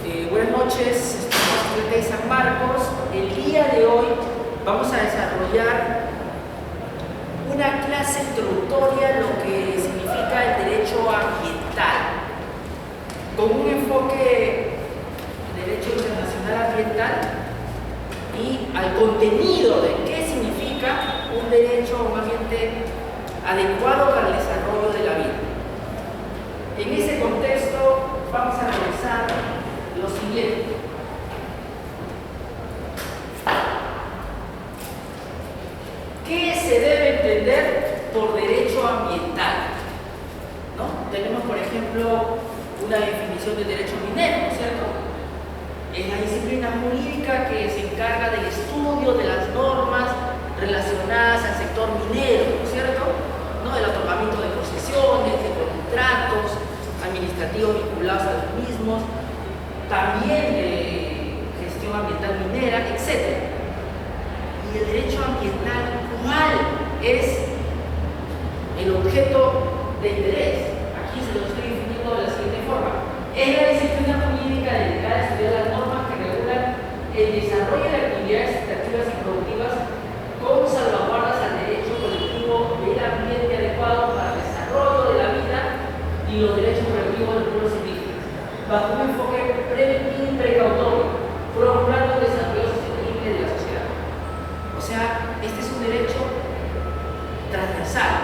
Buenas noches, estamos de San Marcos. El día de hoy vamos a desarrollar una clase introductoria a lo que significa el derecho ambiental, con un enfoque de derecho internacional ambiental y al contenido de qué significa un derecho a un ambiente adecuado para el desarrollo de la vida. En ese contexto vamos a revisar lo siguiente. ¿Qué se debe entender por derecho ambiental? ¿No? Tenemos, por ejemplo, una definición de derecho minero, ¿no es cierto? Es la disciplina jurídica que se encarga del estudio de las normas relacionadas al sector minero, ¿no es cierto? ¿No? El otorgamiento de concesiones, de contratos administrativos vinculados a los mismos, también de gestión ambiental minera, etc. Y el derecho ambiental, ¿cuál es el objeto de interés? Aquí se lo estoy definiendo de la siguiente forma. Es la disciplina jurídica dedicada a estudiar las normas que regulan el desarrollo de actividades extractivas y productivas con salvaguardas al derecho colectivo del ambiente adecuado para el desarrollo de la vida y los derechos colectivos de los pueblos indígenas, bajo un enfoque preventivo y precautorio, procurando el desarrollo sostenible de la sociedad. O sea, este es un derecho transversal.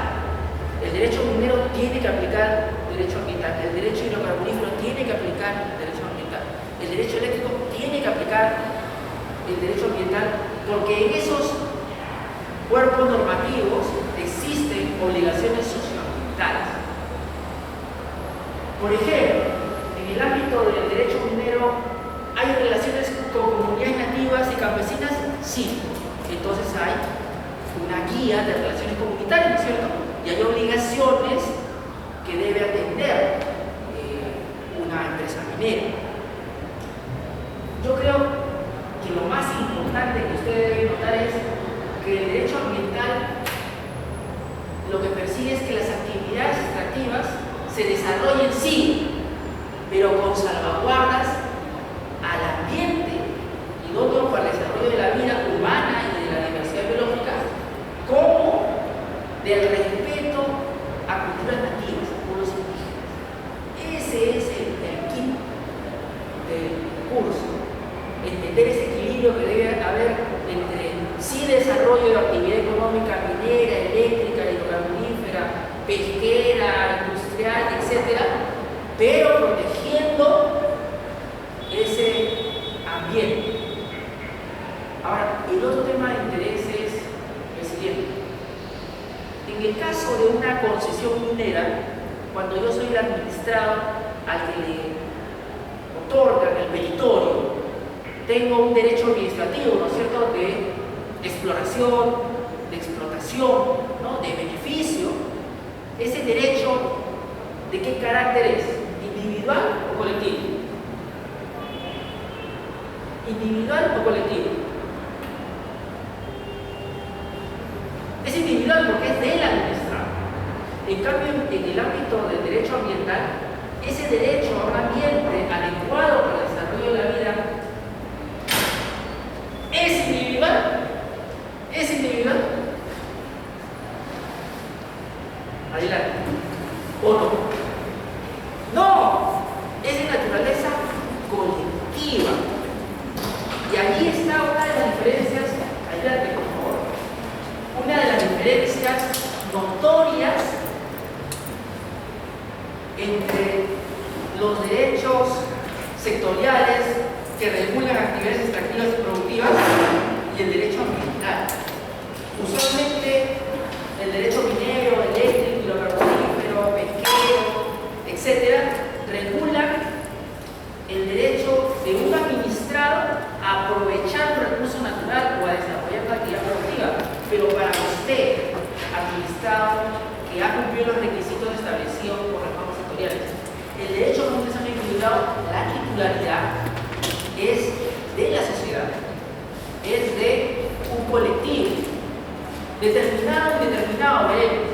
El derecho minero tiene que aplicar derecho ambiental, el derecho hidrocarburífero tiene que aplicar derecho ambiental, el derecho eléctrico tiene que aplicar el derecho ambiental, porque en esos cuerpos normativos existen obligaciones socioambientales. Por ejemplo, en el ámbito del derecho minero, ¿hay relaciones con comunidades nativas y campesinas? Sí. Entonces hay una guía de relaciones comunitarias, ¿no es cierto? Y hay obligaciones que debe atender una empresa minera. Yo creo que lo más importante que ustedes deben notar es que el derecho ambiental lo que persigue es que las actividades extractivas se desarrollen, sí, pero con salvaguardas al ambiente idóneo para el desarrollo de la vida humana y de la diversidad biológica, como del respeto a culturas nativas, a pueblos indígenas. Ese es el kit del curso. Entender ese equilibrio que debe haber entre sí desarrollo de actividad económica minera, eléctrica, hidrocarburífera, pesquera, industrial, etc., pero protegiendo ese ambiente. Ahora, el otro tema de interés es el siguiente. En el caso de una concesión minera, cuando yo soy el administrado al que le otorgan el peritorio, tengo un derecho administrativo, ¿no es cierto?, de exploración, de explotación, ¿no?, de beneficio. Ese derecho, ¿de qué carácter es? ¿Individual o colectivo? ¿Individual o colectivo? Es individual porque es del administrado. En cambio, en el ámbito del derecho ambiental, ese derecho a un ambiente adecuado para el desarrollo de la vida es individual. ¿Es individual? Adelante. ¿O no? No, es de naturaleza colectiva. Y allí está una de las diferencias, adelante por favor, una de las diferencias notorias entre los derechos sectoriales que regulan actividades extractivas y productivas y el derecho ambiental. Usualmente el derecho minero, eléctrico, hidrocarburífero, pesquero, etc., regulan el derecho de un administrado a aprovechar un recurso natural o a desarrollar una actividad productiva. Pero para usted, administrado, que ha cumplido los requisitos establecidos por las normas sectoriales, el derecho no es equilibrado, la titularidad es de la sociedad, es de un colectivo, determinado, veremos.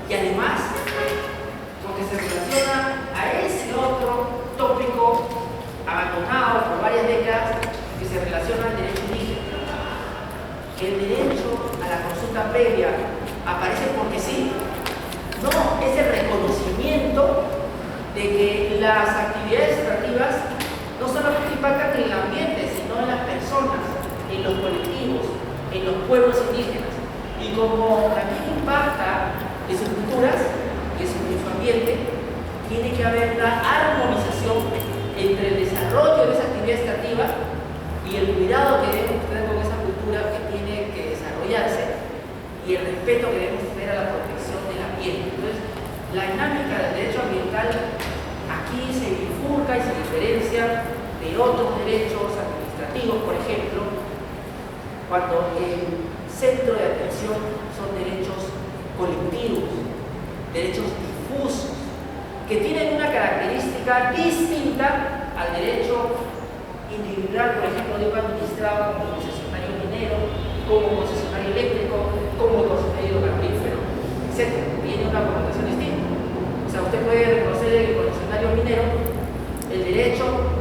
Y además, porque se relaciona a ese otro tópico los pueblos indígenas. Y como también impacta en sus culturas y en su ambiente, tiene que haber una armonización entre el desarrollo de esa actividad extractiva y el cuidado que debemos tener con esa cultura que tiene que desarrollarse y el respeto que debemos tener a la protección del ambiente. Entonces, la dinámica del derecho ambiental aquí se bifurca y se diferencia de otros derechos administrativos, por ejemplo, cuando el centro de atención son derechos colectivos, derechos difusos, que tienen una característica distinta al derecho individual, por ejemplo, de un administrado como concesionario minero, como concesionario eléctrico, como concesionario carbonífero, etc. Tiene una connotación distinta. O sea, usted puede reconocer en el concesionario minero el derecho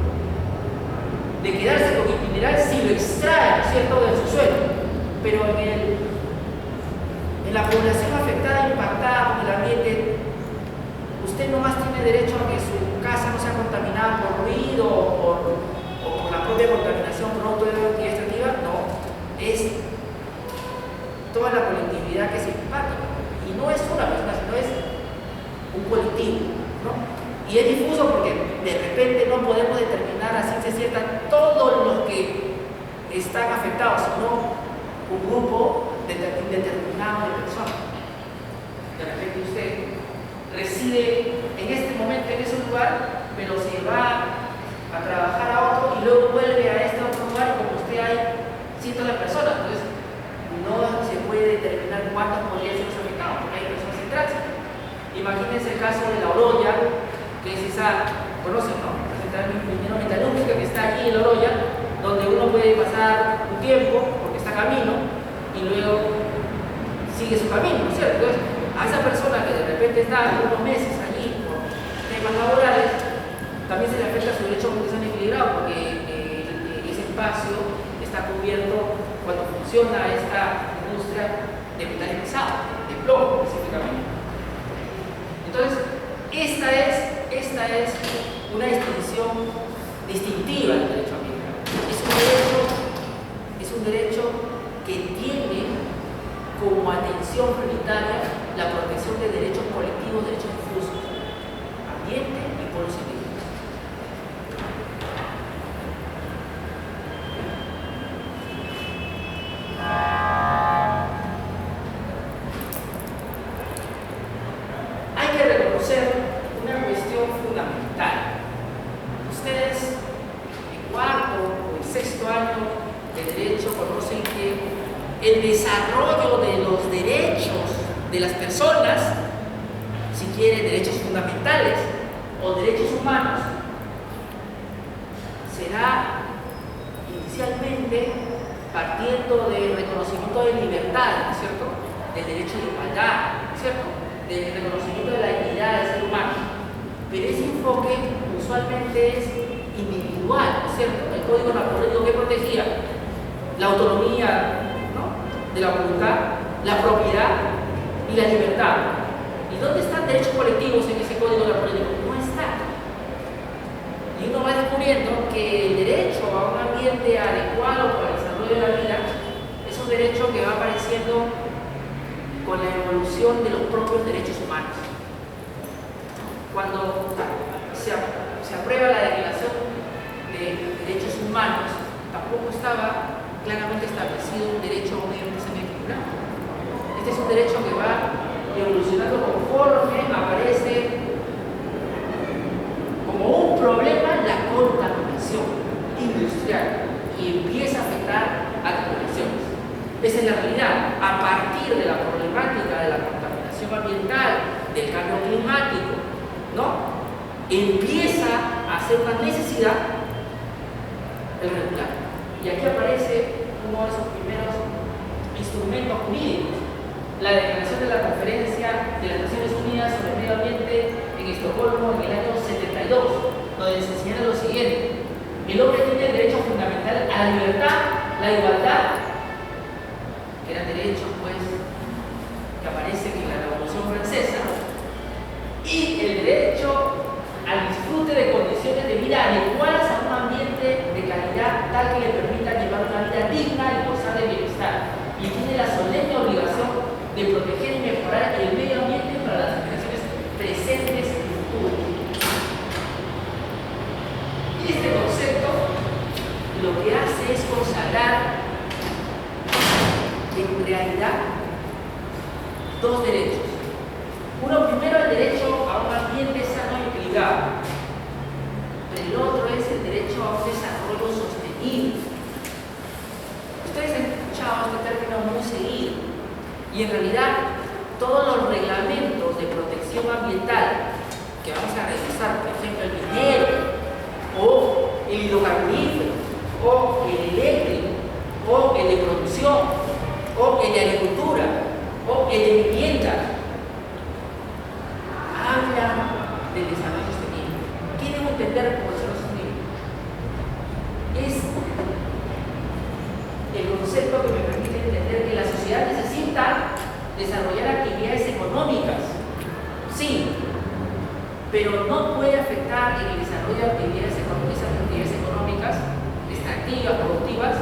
de quedarse con el mineral si lo extrae, ¿cierto?, del subsuelo, pero en la población afectada, impactada por el ambiente, usted no más tiene derecho a que su casa no sea contaminada por ruido o por la propia contaminación producto de la actividad extractiva, no, es toda la colectividad que se impacta. Y no es una persona, sino es un colectivo, ¿no? Y es difuso porque de repente no podemos determinar a ciencia cierta todos los que están afectados, sino un grupo determinado de personas. De repente usted reside en este momento en ese lugar, pero se va a trabajar a otro y luego vuelve a este otro lugar y como usted hay cientos de personas. Entonces no se puede determinar cuántos podrían ser los afectados porque hay personas en tránsito. Imagínense el caso de La Oroya, que es esa, conocen, ¿no? La central minera metalúrgica que está allí en La Oroya, donde uno puede pasar un tiempo porque está camino y luego sigue su camino, ¿no es cierto? Entonces, a esa persona que de repente está unos meses allí por temas laborales, también se le afecta su derecho a condición equilibrado porque ese espacio está cubierto cuando funciona esta industria de metales pesados, de plomo específicamente. Entonces, esta es una distinción distintiva del derecho ambiental. Es un derecho que tiene como atención prioritaria la protección de derechos colectivos, derechos difusos, ambiente y pueblos indígenas. Hay que reconocer una cuestión fundamental. Ustedes en cuarto o en sexto año de derecho conocen que el desarrollo de los derechos de las personas, si quieren derechos fundamentales o derechos humanos, será inicialmente partiendo del reconocimiento de libertad, ¿no es cierto?, del derecho de igualdad, ¿no es cierto?, del reconocimiento de la dignidad del ser humano. Pero ese enfoque usualmente es individual, ¿no es cierto? El Código Napoleónico que protegía la autonomía, ¿no?, de la voluntad, la propiedad y la libertad. ¿Y dónde están derechos colectivos en ese Código Napoleónico? No está. Y uno va descubriendo que el derecho a un ambiente adecuado para el desarrollo de la vida es un derecho que va apareciendo con la evolución de los propios derechos humanos. Cuando se aprueba la Declaración de Derechos Humanos, tampoco estaba claramente establecido un derecho a un medio equilibrado. Este es un derecho que va evolucionando conforme aparece como un problema la contaminación industrial y empieza a afectar a las poblaciones. Esa es la realidad. A partir de la problemática de la contaminación ambiental, del cambio climático, ¿no?, empieza a ser una necesidad el regular. Y aquí aparece uno de esos primeros instrumentos jurídicos, la declaración de la Conferencia de las Naciones Unidas sobre el Medio Ambiente en Estocolmo en el año 72, donde se señala lo siguiente: el hombre tiene el derecho fundamental a la libertad, la igualdad, que eran derechos pues que aparecen en la Revolución Francesa, y el derecho al disfrute de condiciones de vida adecuadas a un ambiente de calidad tal que le permita llevar una vida digna y gozar de bienestar. Y Este concepto lo que hace es consagrar en realidad dos derechos. Uno, primero, el derecho a un ambiente sano y equilibrado, pero el otro es el derecho a un desarrollo sostenible. Ustedes han escuchado este término muy seguido, y en realidad todos los reglamentos de protección ambiental que vamos a revisar, por ejemplo, el minero, o el hidrocarburífero, o el eléctrico, o el de producción, o el de agricultura, o el de vivienda, hablan del desarrollo sostenible. ¿Qué debo entender por desarrollo sostenible? Es el concepto que me permite entender que la sociedad necesita desarrollar actividades económicas, sí, pero no puede afectar en el desarrollo de actividades económicas, extractivas, productivas,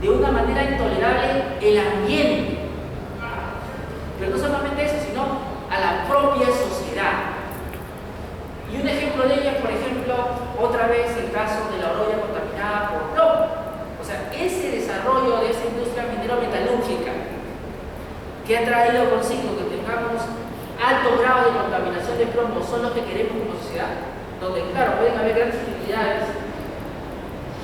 de una manera intolerable el ambiente. Pero no solamente eso, sino a la propia sociedad. Y un ejemplo de ello es, por ejemplo, otra vez el caso de la Oroya contaminada por plomo. O sea, ese desarrollo de esa industria minero-metalúrgica que ha traído consigo que tengamos alto grado de contaminación de plomo son los que queremos como sociedad, donde, claro, pueden haber grandes utilidades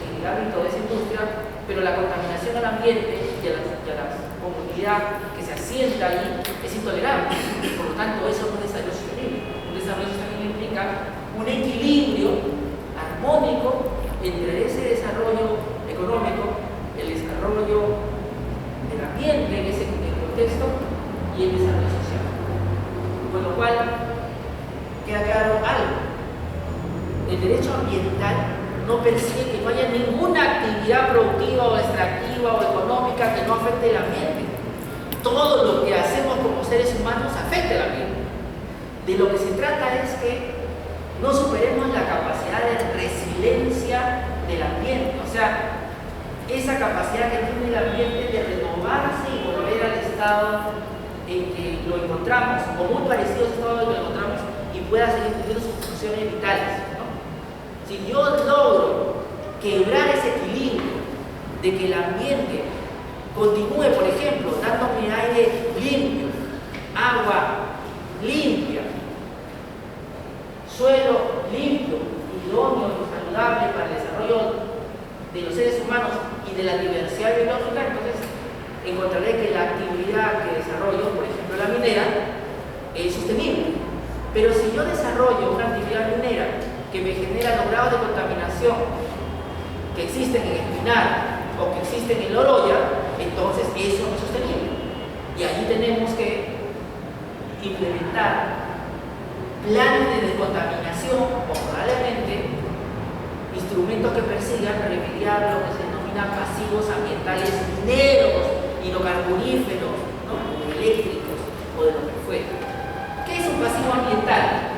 en el ámbito de esa industria, pero la contaminación al ambiente y a la comunidad que se asienta ahí es intolerable. Por lo tanto, eso no es desarrollo sostenible. Un desarrollo sostenible implica un equilibrio armónico entre ese desarrollo económico, el desarrollo del ambiente en ese contexto y el desarrollo social. Con lo cual, queda claro algo. El derecho ambiental no persigue que no haya ninguna actividad productiva o extractiva o económica que no afecte el ambiente. Todo lo que hacemos como seres humanos afecta el ambiente. De lo que se trata es que no superemos la capacidad de resiliencia del ambiente, o sea, esa capacidad que tiene el ambiente de renovarse y volver al estado en que lo encontramos, o muy parecido al estado en que lo encontramos, y pueda seguir cumpliendo sus funciones vitales, ¿no? Si yo logro quebrar ese equilibrio de que el ambiente continúe, por ejemplo, dándome aire limpio, agua limpia, suelo limpio, idóneo y saludable para el desarrollo de los seres humanos y de la diversidad biológica, entonces encontraré que la actividad que desarrollo, por ejemplo la minera, es sostenible. Pero si yo desarrollo una actividad minera que me genera los grados de contaminación que existen en Espinar o que existen en La Oroya, entonces eso no es sostenible. Y allí tenemos que implementar planes de descontaminación o probablemente instrumentos que persigan remediar lo que se denomina pasivos ambientales mineros, hidrocarburíferos, ¿no? O eléctricos o de lo que fuera. ¿Qué es un pasivo ambiental?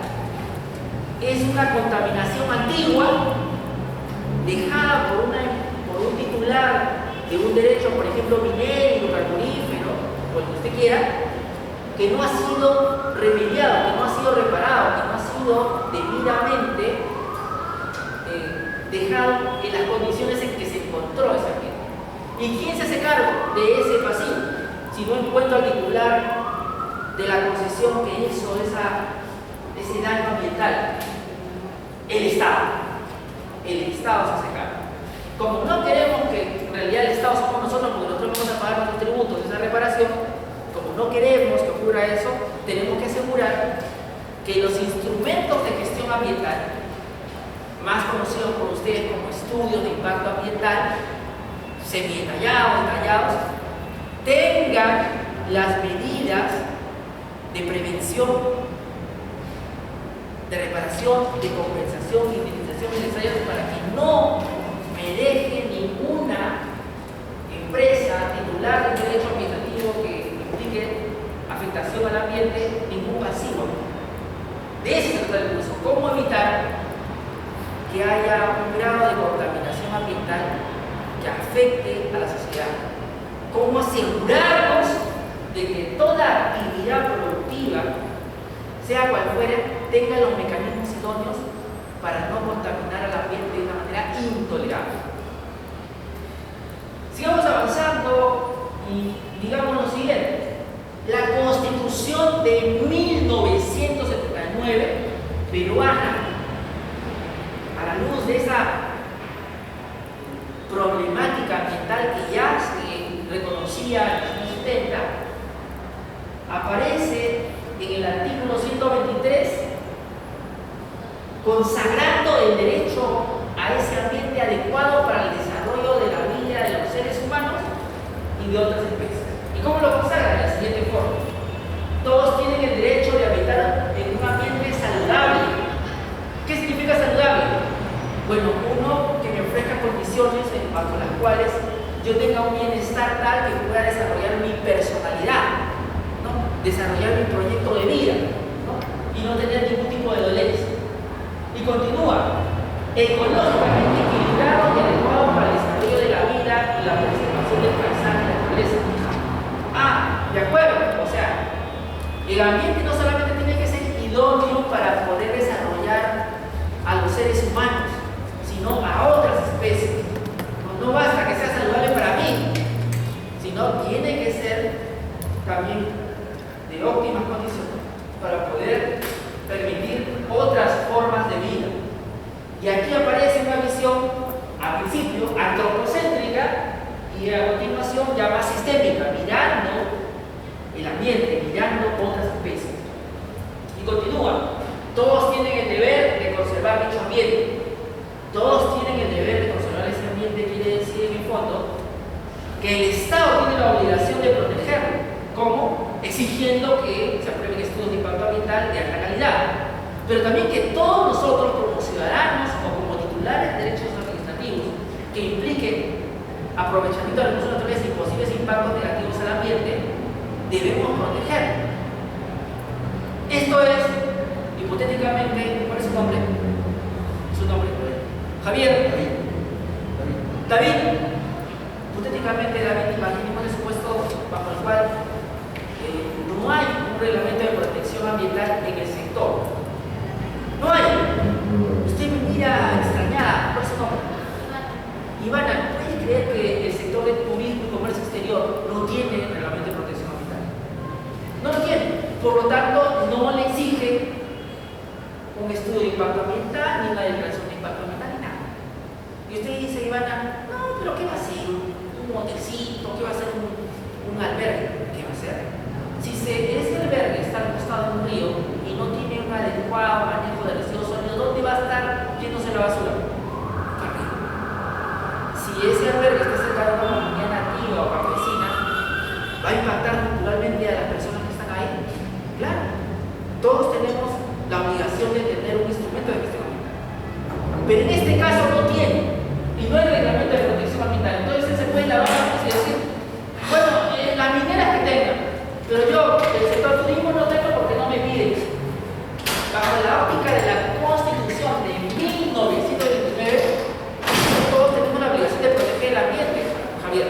Es una contaminación antigua dejada por un titular de un derecho, por ejemplo, minero, hidrocarburífero, o el que usted quiera, que no ha sido remediado, que no ha sido reparado, que no ha sido debidamente dejado en las condiciones en que se encontró ese ambiente. ¿Y quién se hace cargo de ese pasivo? Si no encuentro al titular de la concesión que hizo ese daño ambiental, el Estado. El Estado se hace cargo. Como no queremos que en realidad el Estado somos nosotros, porque nosotros vamos a pagar nuestros tributos de esa reparación, como no queremos que ocurra eso, tenemos que asegurar que los instrumentos de gestión ambiental, más conocidos por ustedes como estudios de impacto ambiental, detallados, tengan las medidas de prevención, de reparación, de compensación y indemnización necesarias para que no me deje ninguna empresa titular de derecho administrativo que implique afectación al ambiente, ningún pasivo. De eso se trata el curso. ¿Cómo evitar que haya un grado de contaminación ambiental que afecte a la sociedad? ¿Cómo asegurarnos de que toda actividad productiva, sea cual fuere, tenga los mecanismos idóneos para no contaminar al ambiente de una manera intolerable. Sigamos avanzando y digamos lo siguiente. La Constitución de 1979 peruana, a la luz de esa problemática ambiental que ya se reconocía en los años 70, aparece en el artículo 123 consagrando el derecho a ese ambiente adecuado para el desarrollo de la vida de los seres humanos y de otras especies. ¿Y cómo lo consagra? De la siguiente forma: todos tienen el derecho de habitar en un ambiente saludable. ¿Qué significa saludable? Bueno, uno que me ofrezca condiciones bajo las cuales yo tenga un bienestar tal que pueda desarrollar mi personalidad, ¿no? Desarrollar mi proyecto de vida, ¿no? Y no tener ningún tipo de dolencia. Y continúa: ecológicamente equilibrado y adecuado para el desarrollo de la vida y la preservación del paisaje y la naturaleza. Ah, de acuerdo. O sea, el ambiente no solamente tiene que ser idóneo para poder desarrollar a los seres humanos, sino a otras especies. No basta que sea saludable para mí, sino tiene que ser también de óptimas condiciones para poder permitir otras formas de vida. Y aquí aparece una visión, al principio, antropocéntrica y a continuación ya más sistémica, mirando el ambiente, mirando otras especies. Y continúa: todos tienen el deber de conservar dicho ambiente. Todos tienen el deber de conservar ese ambiente, quiere decir en el fondo que el Estado tiene la obligación de protegerlo. ¿Cómo? Exigiendo que se aprueben estudios de impacto ambiental de alta calidad, pero también que todos nosotros como ciudadanos o como titulares de derechos administrativos que impliquen aprovechamiento de recursos naturales y posibles impactos negativos al ambiente, debemos protegerlo. Esto es, hipotéticamente, ¿cuál es su nombre? Su nombre, Javier. David. Hipotéticamente, David, imaginemos el supuesto bajo el cual no hay un reglamento de protección ambiental en el sector. No hay. Usted me mira extrañada. ¿Cuál es su nombre? Ivana, ¿puedes creer que el sector de turismo y comercio exterior no tiene reglamento de protección ambiental? No lo tiene. Por lo tanto, no le exige un estudio de impacto ambiental, ni una declaración de impacto ambiental, ni nada. Y usted dice, Ivana, no, pero ¿qué va a ser? ¿Un motelcito? ¿Qué va a ser? ¿Un albergue? ¿Qué va a ser? Si ese albergue está al costado de un río y no tiene un adecuado manejo de residuos sólidos, ¿dónde va a estar yéndose la basura? Arriba. Si ese albergue está cerca de una comunidad nativa o campesina, ¿va a impactar culturalmente a las personas que están ahí? Claro. Todos tenemos la obligación de tener un instrumento de gestión ambiental. Pero en este caso no tiene, y no hay reglamento de protección ambiental. Entonces él se puede lavar la mano y decir, bueno, las mineras que tengan, pero yo del sector turismo no tengo porque no me piden. Bajo la óptica de la Constitución de 1929, todos tenemos la obligación de proteger el ambiente, Javier.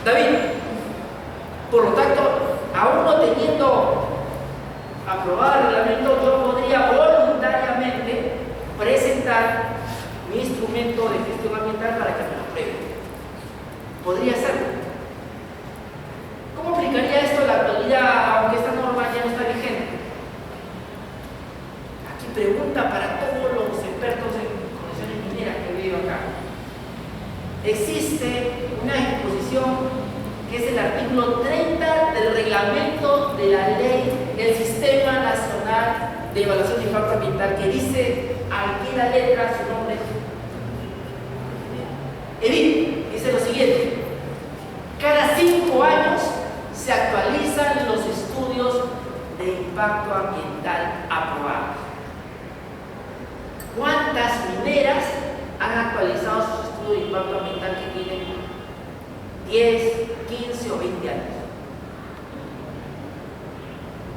David, por lo tanto, aún no teniendo aprobado el reglamento, yo podría voluntariamente presentar mi instrumento de gestión ambiental para que me lo aprueben. Podría hacerlo. ¿Cómo aplicaría esto en la actualidad, aunque esta norma ya no está vigente? Aquí pregunta para todos los expertos en condiciones mineras que veo acá. Existe una disposición que es el artículo 30 del reglamento de la ley del Sistema Nacional de Evaluación de Impacto Ambiental, que dice, aquí la letra, su nombre, EBIT, dice lo siguiente: cada 5 años se actualizan los estudios de impacto ambiental aprobados. ¿Cuántas mineras han actualizado sus estudios de impacto ambiental que tienen 10, 15 o 20 años?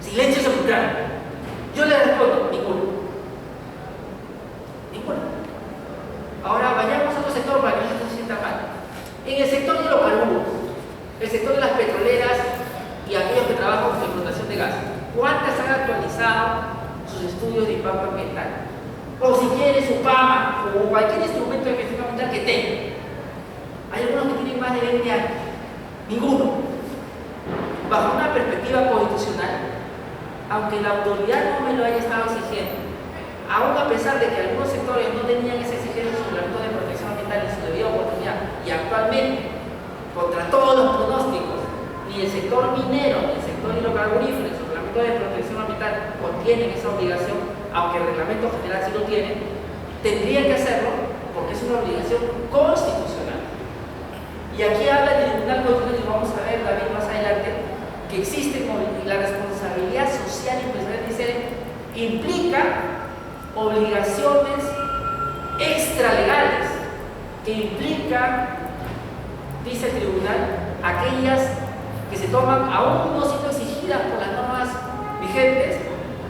Silencio sepulcral. Yo le respondo, ninguno. Ninguno. Ahora vayamos a otro sector para que no se sienta mal. En el sector de los hidrocarburos, el sector de las petroleras y aquellos que trabajan con explotación de gas, ¿cuántas han actualizado sus estudios de impacto ambiental? O si quieren tiene su PAMA o cualquier instrumento de gestión ambiental que tenga. Hay algunos que tienen más de 20 años, ninguno. Bajo una perspectiva constitucional, aunque la autoridad no me lo haya estado exigiendo, aún a pesar de que algunos sectores no tenían esa exigencia sobre el ámbito de protección ambiental en su debida oportunidad, y actualmente, contra todos los pronósticos, ni el sector minero, ni el sector hidrocarburífero, ni el reglamento de protección ambiental contienen esa obligación, aunque el reglamento general sí lo tiene, tendrían que hacerlo porque es una obligación constitucional. Y aquí habla del Tribunal Constitucional, y vamos a ver, David, más adelante, que existe la responsabilidad social y empresarial de ser, implica obligaciones extralegales, que implican, dice el tribunal, aquellas que se toman aún no siendo exigidas por las normas vigentes,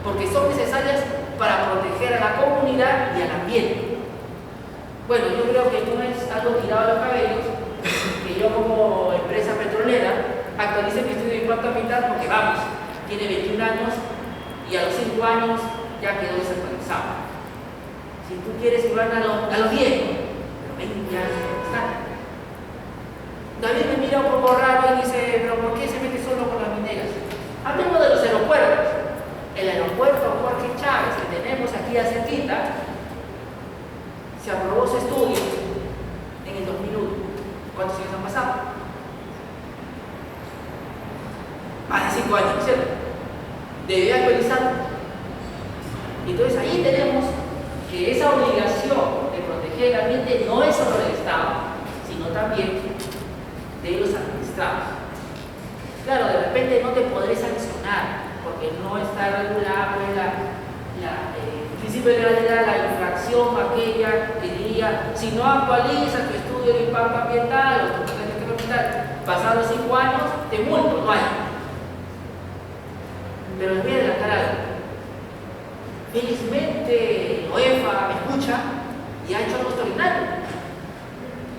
porque son necesarias para proteger a la comunidad y al ambiente. Bueno, yo creo que no es algo tirado a los cabellos que yo como empresa petrolera actualice mi estudio de impacto ambiental, porque vamos, tiene 21 años y a los 5 años ya quedó desactualizado. Si tú quieres que van a los 10, pero 20 años está. David me mira un poco raro y dice, pero ¿por qué se mete solo con las mineras? Hablemos de los aeropuertos. El aeropuerto Jorge Chávez que tenemos aquí a cerquita, se aprobó su estudio en el 2001. ¿Cuántos años han pasado? Más de 5 años, ¿cierto? Debe actualizarlo. Entonces ahí tenemos que esa obligación de proteger el ambiente no es solo del Estado, sino también de los administrados. Claro, de repente no te podré sancionar porque no está regulado el principio de legalidad, la infracción aquella que diría, si no actualizas tu estudio de impacto ambiental o tu plan de gestión ambiental pasados 5 años, te multo, no hay. Pero les voy a adelantar algo. Felizmente OEFA me escucha y ha hecho algo extraordinario.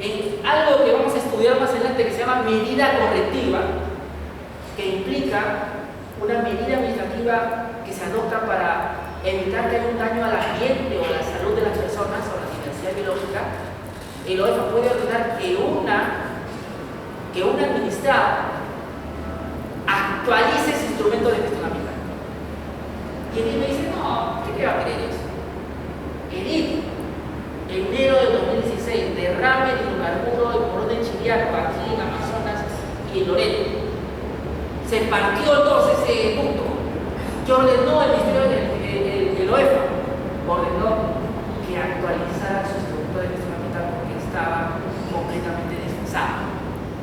En algo que vamos a estudiar más adelante que se llama medida correctiva, que implica una medida administrativa que se adopta para evitar que haya un daño al ambiente o a la salud de las personas o a la diversidad biológica. El OEFA puede ordenar que un administrado actualice ese instrumento de gestión ambiental. Y el me dice, no, ¿qué va a querer eso? EDIT, enero de 2016, derrame de hidrocarburo en Morón de Chiriaco, aquí en Amazonas y en Loreto. Se partió entonces ese punto que ordenó el Ministerio del OEFA, ordenó que actualizara su instrumento de gestión ambiental porque estaba completamente desfasado.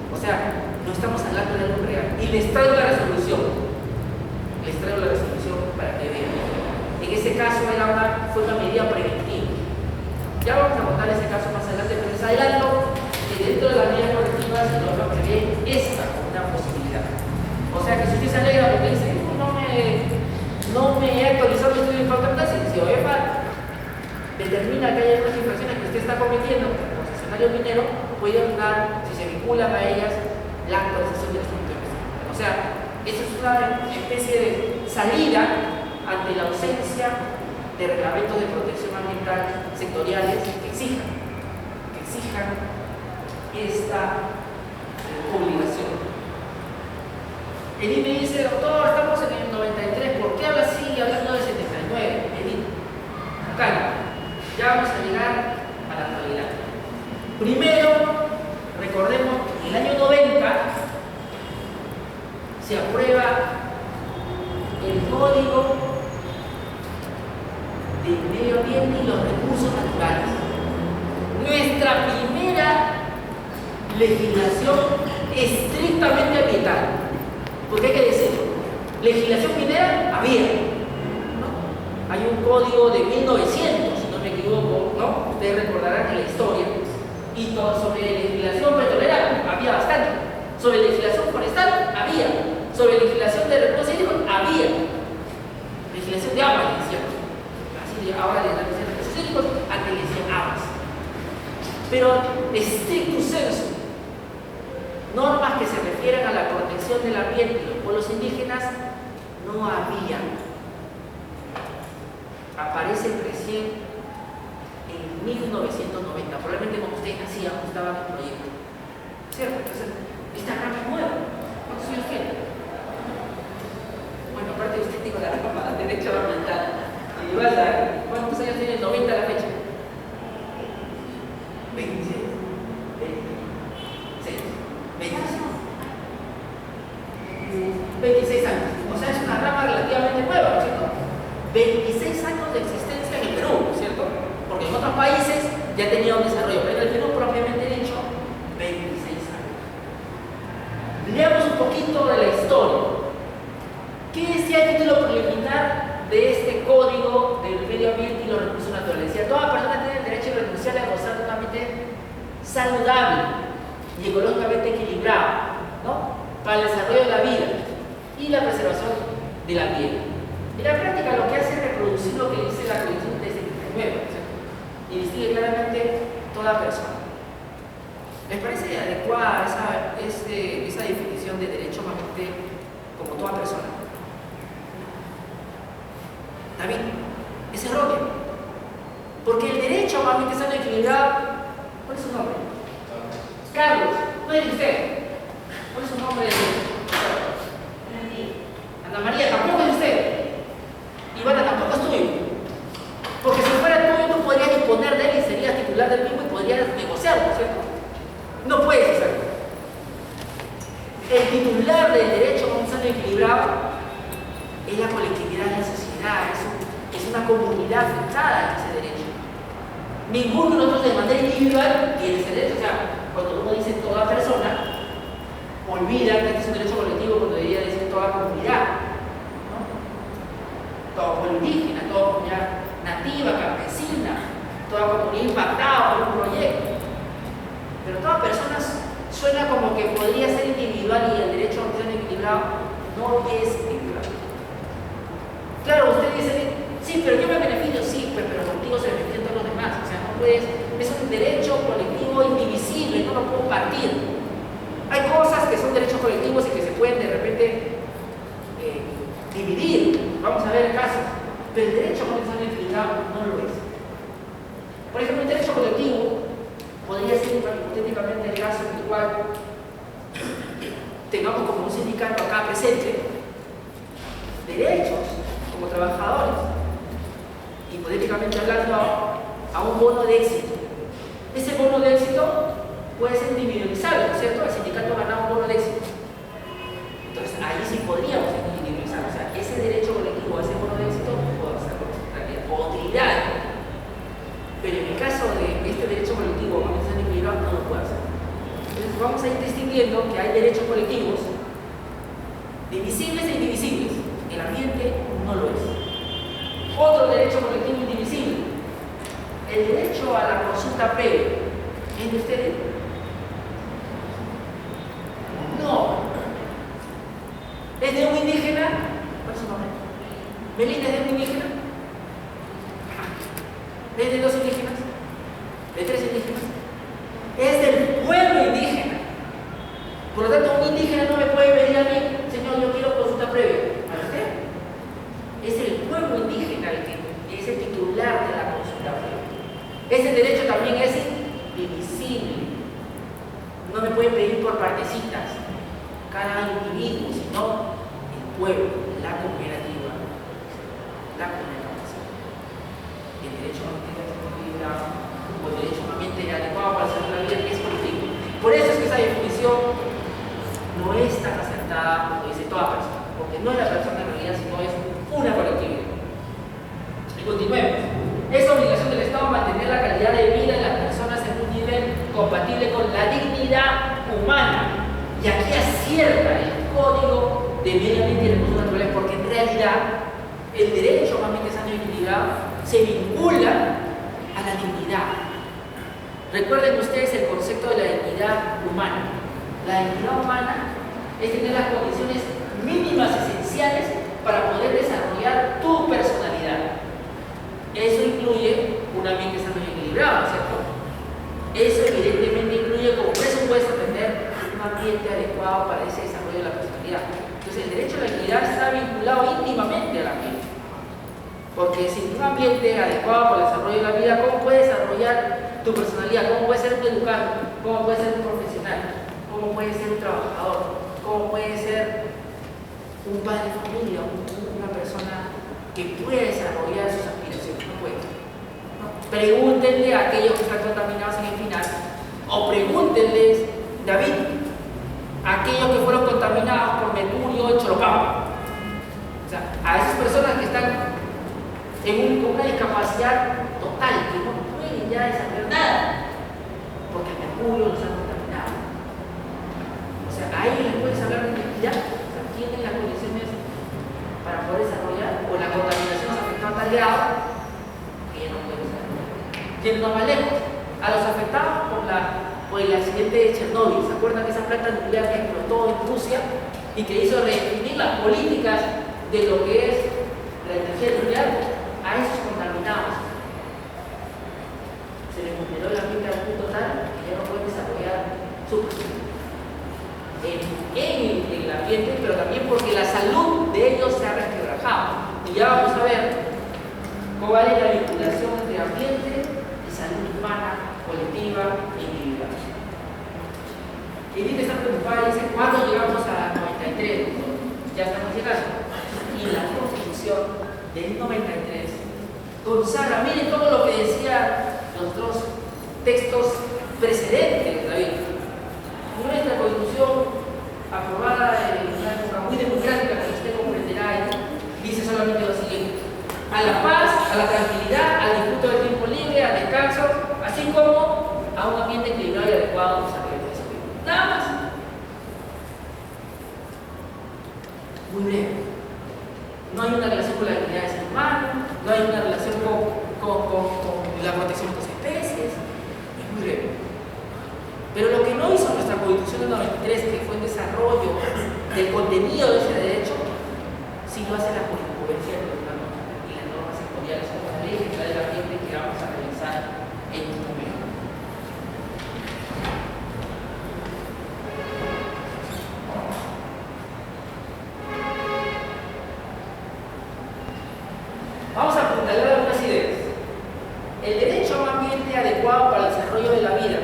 O sea, no estamos hablando de algo real. Y les traigo la resolución. Para que vean. En ese caso fue una medida preventiva. Ya vamos a contar ese caso más adelante, pero les adelanto que dentro de las medidas correctivas el OEFA prevé esta como una posibilidad. O sea que si usted se alegra porque dice, no me he actualizado mi estudio de impacto ambiental, si OEFA determina que hay algunas infracciones que usted está cometiendo como concesionario minero, puede ordenar, si se vinculan a ellas, la actualización del instrumento de gestión. O sea, esa es una especie de salida ante la ausencia de reglamentos de protección ambiental sectoriales que exijan esta obligación. Edith me dice, doctor, estamos en el 93, ¿por qué ahora sigue hablando de 79? Edith, calma, ya vamos a llegar a la actualidad. Primero, recordemos que en el año 90 se aprueba el Código del Medio Ambiente y los Recursos Naturales. Nuestra primera legislación estrictamente ambiental. Porque hay que decirlo, legislación minera había, ¿no? Hay un código de 1900, si no me equivoco, ¿no? Ustedes recordarán en la historia. Y sobre legislación petrolera había bastante. Sobre legislación forestal había. Sobre legislación de recursos hídricos había. Legislación de agua, le decían. Así ahora le decían recursos hídricos, antes le decían aguas. Pero stricto sensu, normas que se refieren a la protección del ambiente y los pueblos indígenas no había. Aparecen recién 1990, probablemente cuando ustedes nacían, estaban en el proyecto. ¿Cierto? Entonces, esta rama es nueva. ¿Cuántos años tiene? Bueno, aparte de usted, digo la rama de derecho ambiental. Y vas a ver, ¿cuántos años tiene el 90 a la fecha? 26. 26 años. O sea, es una rama relativamente nueva, ¿no es cierto? 26 años de existencia en el Perú, ¿no es cierto? Porque en otros países ya tenía un desarrollo, pero en el Perú propiamente dicho, 26 años. Leamos un poquito de la historia. ¿Qué decía el título preliminar de este código del medio ambiente y los recursos naturales? Decía, toda persona tiene el derecho irrenunciable a gozar de un ambiente saludable y ecológicamente equilibrado, ¿no? Para el desarrollo de la vida y la preservación del ambiente. En la práctica lo que hace es reproducir lo que dice la Constitución de 79, ¿cierto? Y distingue claramente toda persona. ¿Les parece adecuada esa definición de derecho humanamente como toda persona? David, es erróneo. Porque el derecho humanamente sano y equilibrado, ¿cuál es su nombre? Carlos, no es usted. ¿Cuál es su nombre? Ana María, tampoco es usted. Ivana, tampoco es tuyo. Porque si fuera tuyo, tú podrías disponer de él y serías titular del mismo y podrías negociarlo, ¿cierto? No puedes hacerlo. El titular del derecho a un sano y equilibrado es la colectividad de la sociedad, es una comunidad afectada en ese derecho. Ninguno de nosotros de manera individual tiene ese derecho. O sea, cuando uno dice toda persona, olvida que este es un derecho colectivo cuando debería decir toda comunidad, ¿no? Todo pueblo indígena, toda comunidad nativa, campesina, toda comunidad impactada por un proyecto. Pero toda persona suena como que podría ser individual y el derecho a un ser equilibrado no es equilibrado. Claro, usted dice, sí, pero yo me beneficio, sí, pero contigo se benefician todos los demás. O sea, no puedes, es un derecho colectivo indivisible, no lo puedo partir. Hay cosas que son derechos colectivos y que se pueden de repente dividir. Vamos a ver casos. Pero el derecho a un ser equilibrado no lo es. Por ejemplo, el derecho colectivo podría ser hipotéticamente el caso en el cual tengamos como un sindicato acá presente derechos como trabajadores, hipotéticamente hablando a un bono de éxito. Ese bono de éxito puede ser individualizable, ¿no es cierto? El sindicato gana un bono de éxito. Entonces ahí sí podríamos individualizar, o sea, ese derecho colectivo a ese bono de éxito puede hacerlo o utilidad. Pero en el caso de este derecho colectivo, vamos a equilibrar, no lo puede hacer. Entonces vamos a ir distinguiendo que hay derechos colectivos divisibles e indivisibles. El ambiente no lo es. Otro derecho colectivo indivisible, el derecho a la consulta previa. ¿Es de ustedes? No. ¿Es de un indígena? ¿Cuál es su nombre? ¿Melina es de un indígena? ¿Es de dos indígenas? ¿De tres indígenas? Es del pueblo indígena. Por lo tanto, un indígena no me puede venir a mí, señor, yo quiero consulta previa. ¿A usted? Es el pueblo indígena el que es el titular de la consulta previa. Ese derecho también es divisible. No me pueden pedir por partecitas cada individuo, sino el pueblo, la cooperativa, la comunicación. El derecho a la o el derecho a un ambiente adecuado para hacer la vida es colectivo. Por eso es que esa definición no es tan acertada como dice toda persona, porque no es la persona en realidad, sino es una colectividad. Y continuemos. Es obligación del Estado mantener la calidad de vida de las personas en un nivel compatible con la dignidad humana. Y aquí acierta el Código de Medio Ambiente y Recursos Naturales, porque en realidad el derecho a un ambiente sano y equilibrado se vincula a la dignidad. Recuerden ustedes el concepto de la dignidad humana. La dignidad humana es tener las condiciones mínimas esenciales para poder desarrollar tu personalidad. Eso incluye un ambiente sano y equilibrado, ¿cierto? Eso evidentemente incluye como presupuesto tener un ambiente adecuado para ese desarrollo de la personalidad. Entonces el derecho a la dignidad está vinculado íntimamente al ambiente. Porque sin un ambiente adecuado para el desarrollo de la vida, ¿cómo puedes desarrollar tu personalidad? ¿Cómo puedes ser un educado? ¿Cómo puedes ser un profesional? ¿Cómo puedes ser un trabajador? ¿Cómo puedes ser un padre de familia? Una persona que puede desarrollar sus aspiraciones. No puede. ¿No? Pregúntenle a aquellos que están contaminados en el final, o pregúntenles, David, a aquellos que fueron contaminados por mercurio en Chorocampo. O sea, a esas personas que están con una discapacidad total, que no pueden ya desarrollar nada, porque el mercurio los ha contaminado. O sea, a ellos les puedes hablar de identidad, o sea, tienen las condiciones para poder desarrollar, o la contaminación los afectó a tal grado que ya no pueden desarrollar. Yendo más lejos, a los afectados por el accidente de Chernóbil. ¿Se acuerdan de esa planta nuclear que explotó en Rusia y que hizo redefinir las políticas de lo que es la energía nuclear? A esos contaminados se les vulneró la vida al punto tal que ya no pueden desarrollar su personalidad en el ambiente, pero también porque la salud de ellos se ha resquebrajado. Y ya vamos a ver cuál es la vinculación entre ambiente y salud humana, colectiva e individual. Edith está preocupada y dice: ¿cuándo llegamos a 93? Ya estamos llegando. Y la Constitución del 93 consagra, miren todo lo que decía los otros textos precedentes, David. Nuestra Constitución, aprobada en una época muy democrática, que usted comprenderá, dice solamente lo siguiente: a la paz, a la tranquilidad, al disfrute del tiempo libre, al descanso, así como a un ambiente equilibrado y adecuado de desarrollo de su vida. Nada más. Muy breve. No hay una relación con la dignidad del ser humano, no hay una relación con la protección de las especies. Es muy breve. Pero lo que no hizo nuestra Constitución del 93, que fue el desarrollo del contenido de ese derecho, sí lo hace la jurisprudencia y las normas sectoriales como la ley general del ambiente que vamos a revisar en un momento. Vamos a apuntalar algunas ideas. El derecho a un ambiente adecuado para el desarrollo de la vida.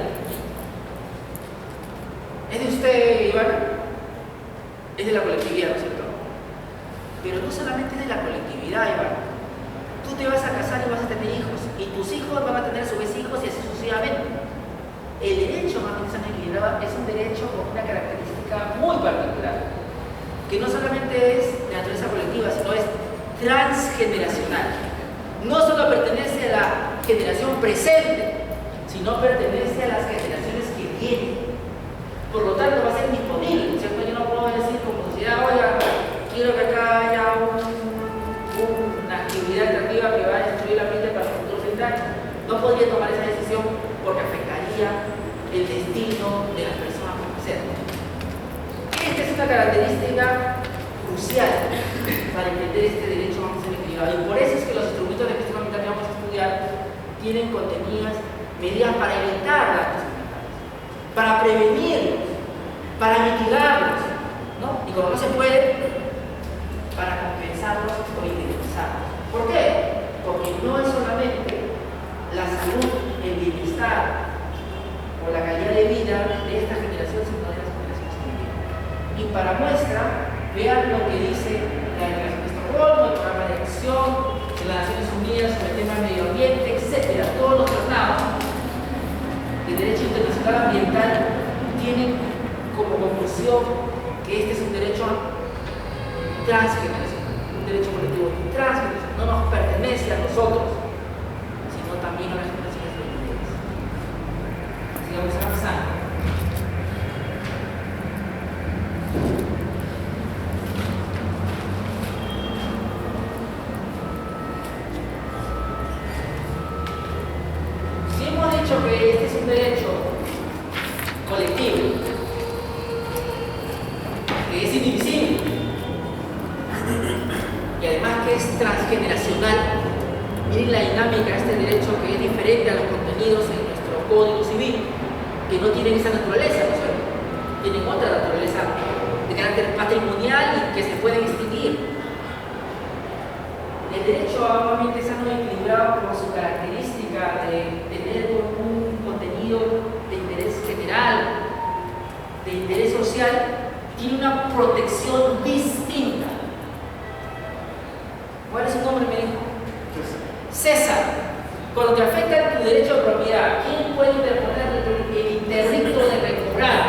¿Es de usted, Iván? Es de la colectividad, ¿no es cierto? Pero no solamente es de la colectividad, Iván. Tú te vas a casar y vas a tener hijos, y tus hijos van a tener a su vez hijos y así sucesivamente. El derecho a una vida equilibrada es un derecho con una característica muy particular, que no solamente es de naturaleza colectiva, sino es transgeneracional. No solo pertenece a la generación presente, sino pertenece a las generaciones que vienen. Por lo tanto, va a ser disponible, ¿cierto? Yo no puedo decir como sociedad: oiga, quiero que acá haya una actividad creativa que va a destruir la ambiente para los futuros 30 años. No podría tomar esa decisión porque afectaría el destino de las personas presentes. Esta es una característica crucial para entender este derecho a un ser equilibrado. Y por eso es que los instrumentos de gestión ambiental que vamos a estudiar tienen contenidas medidas para evitar las desigualdades, para prevenirlos, para mitigarlos, ¿no? Y cuando no se puede, para compensarlos o indemnizarlos. ¿Por qué? Porque no es solamente la salud, el bienestar o la calidad de vida de esta generación, sino de las generaciones que vienen. Y para muestra, vean lo que dice la Declaración de Estocolmo, el Programa de Acción de las Naciones Unidas sobre el tema del medio ambiente, etc. Todos los tratados de derecho internacional ambiental tienen como conclusión que este es un derecho transgeneracional, un derecho colectivo transgeneracional. No nos pertenece a nosotros, sino también a las generaciones venideras. Sigamos avanzando. Que este es un derecho colectivo, que es indivisible y además que es transgeneracional. Miren la dinámica de este derecho, que es diferente a los contenidos en nuestro Código Civil, que no tienen esa naturaleza, ¿no es cierto? Tienen otra naturaleza de carácter patrimonial y que se pueden extinguir. Es derecho a un ambiente sano y equilibrado por su característica de tener un contenido de interés general, de interés social, tiene una protección distinta. ¿Cuál es su nombre, me dijo? César. Cuando te afecta tu derecho de propiedad, ¿quién puede interponer el interdicto de recobrar?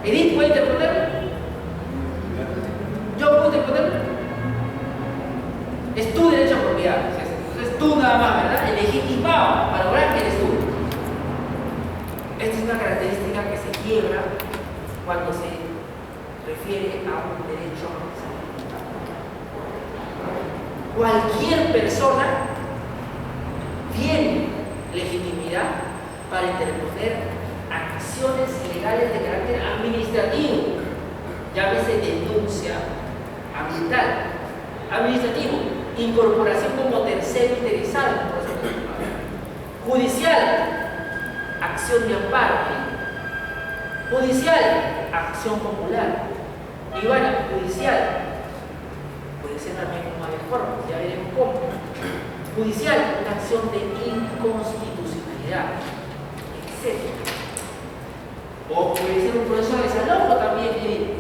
¿Edith puede interponer? ¿Yo puedo interponer? Es tu derecho a propiedad. Es tú nada más, ¿verdad? El legitimado para lograr que eres tú. Esta es una característica que se quiebra cuando se refiere a un derecho a propiedad. Cualquier persona tiene legitimidad para interponer acciones legales de carácter administrativo, llámese denuncia ambiental, administrativo, incorporación como tercero interesado, judicial, acción de amparo, judicial, acción popular, y bueno, judicial, puede ser también con varias formas, ya veremos cómo. Judicial, una acción de inconstitucionalidad, etc. O puede ser un proceso de desalojo también,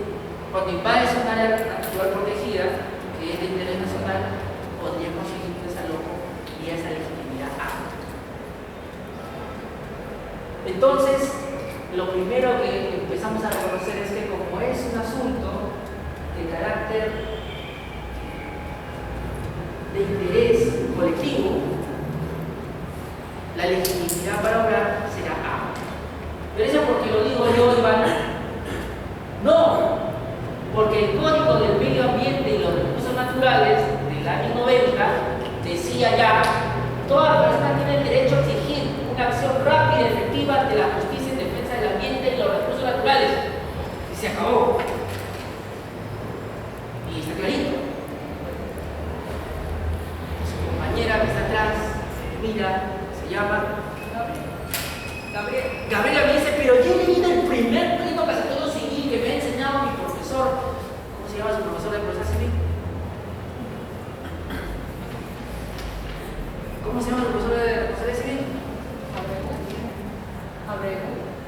cuando invades un área natural protegida, que es de interés nacional, podría conseguir un desalojo y esa legitimidad amplia. Entonces, lo primero que empezamos a reconocer es que como es un asunto de carácter de interés colectivo, la legitimidad para obrar será amplia. ¿Pero eso porque lo digo yo, Iván? No, porque el Código del Medio Ambiente y los Recursos Naturales del año 90 decía ya: toda persona tiene el derecho a exigir una acción rápida y efectiva ante la justicia en defensa del ambiente y los recursos naturales. Y se acabó. Y está clarito. Que está atrás, mira, se llama Gabriela me dice, pero yo he leído el primer pleno casatorio civil que me ha enseñado mi profesor. ¿Cómo se llama su profesor de proceso civil? ¿Cómo se llama el profesor de proceso civil?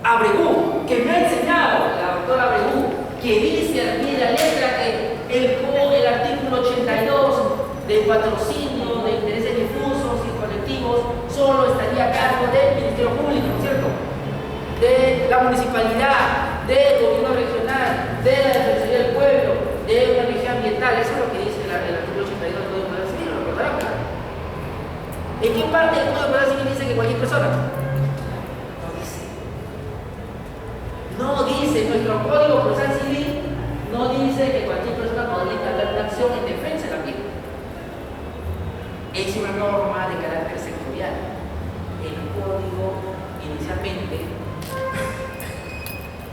Abregu, que me ha enseñado la doctora Abregu, que dice aquí en la letra que el artículo 82 del patrocinio de intereses difusos y colectivos solo estaría a cargo del Ministerio Público, ¿no es cierto? De la municipalidad, del gobierno regional, de la Defensoría del Pueblo, de una región ambiental. Eso es lo que dice el artículo 82 del Código Penal Civil, ¿lo recordarán? ¿En qué parte del Código Penal Civil dice que cualquier persona? No dice, nuestro Código Procesal Civil no dice que cualquier persona podría entablar una acción en defensa del ambiente. Es una norma de carácter sectorial. El Código inicialmente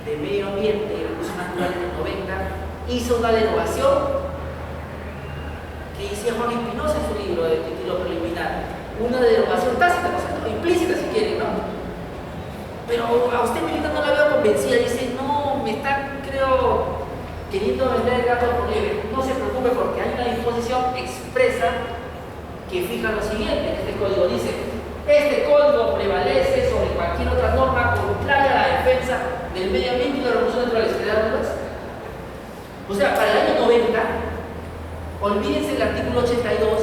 de Medio Ambiente y Recursos Naturales del 90 hizo una derogación que decía Juan Espinosa en su libro de título preliminar, una derogación tácita, o sea, implícita si quieren, ¿no? Pero a usted, Milita, no la veo convencida, dice, no, me está, creo, queriendo vender el gato por liebre. No se preocupe porque hay una disposición expresa que fija lo siguiente: este código dice, este código prevalece sobre cualquier otra norma contraria a la defensa del medio ambiente y de los recursos naturales. ¿Quedaron dudas? O sea, para el año 90, olvídense el artículo 82,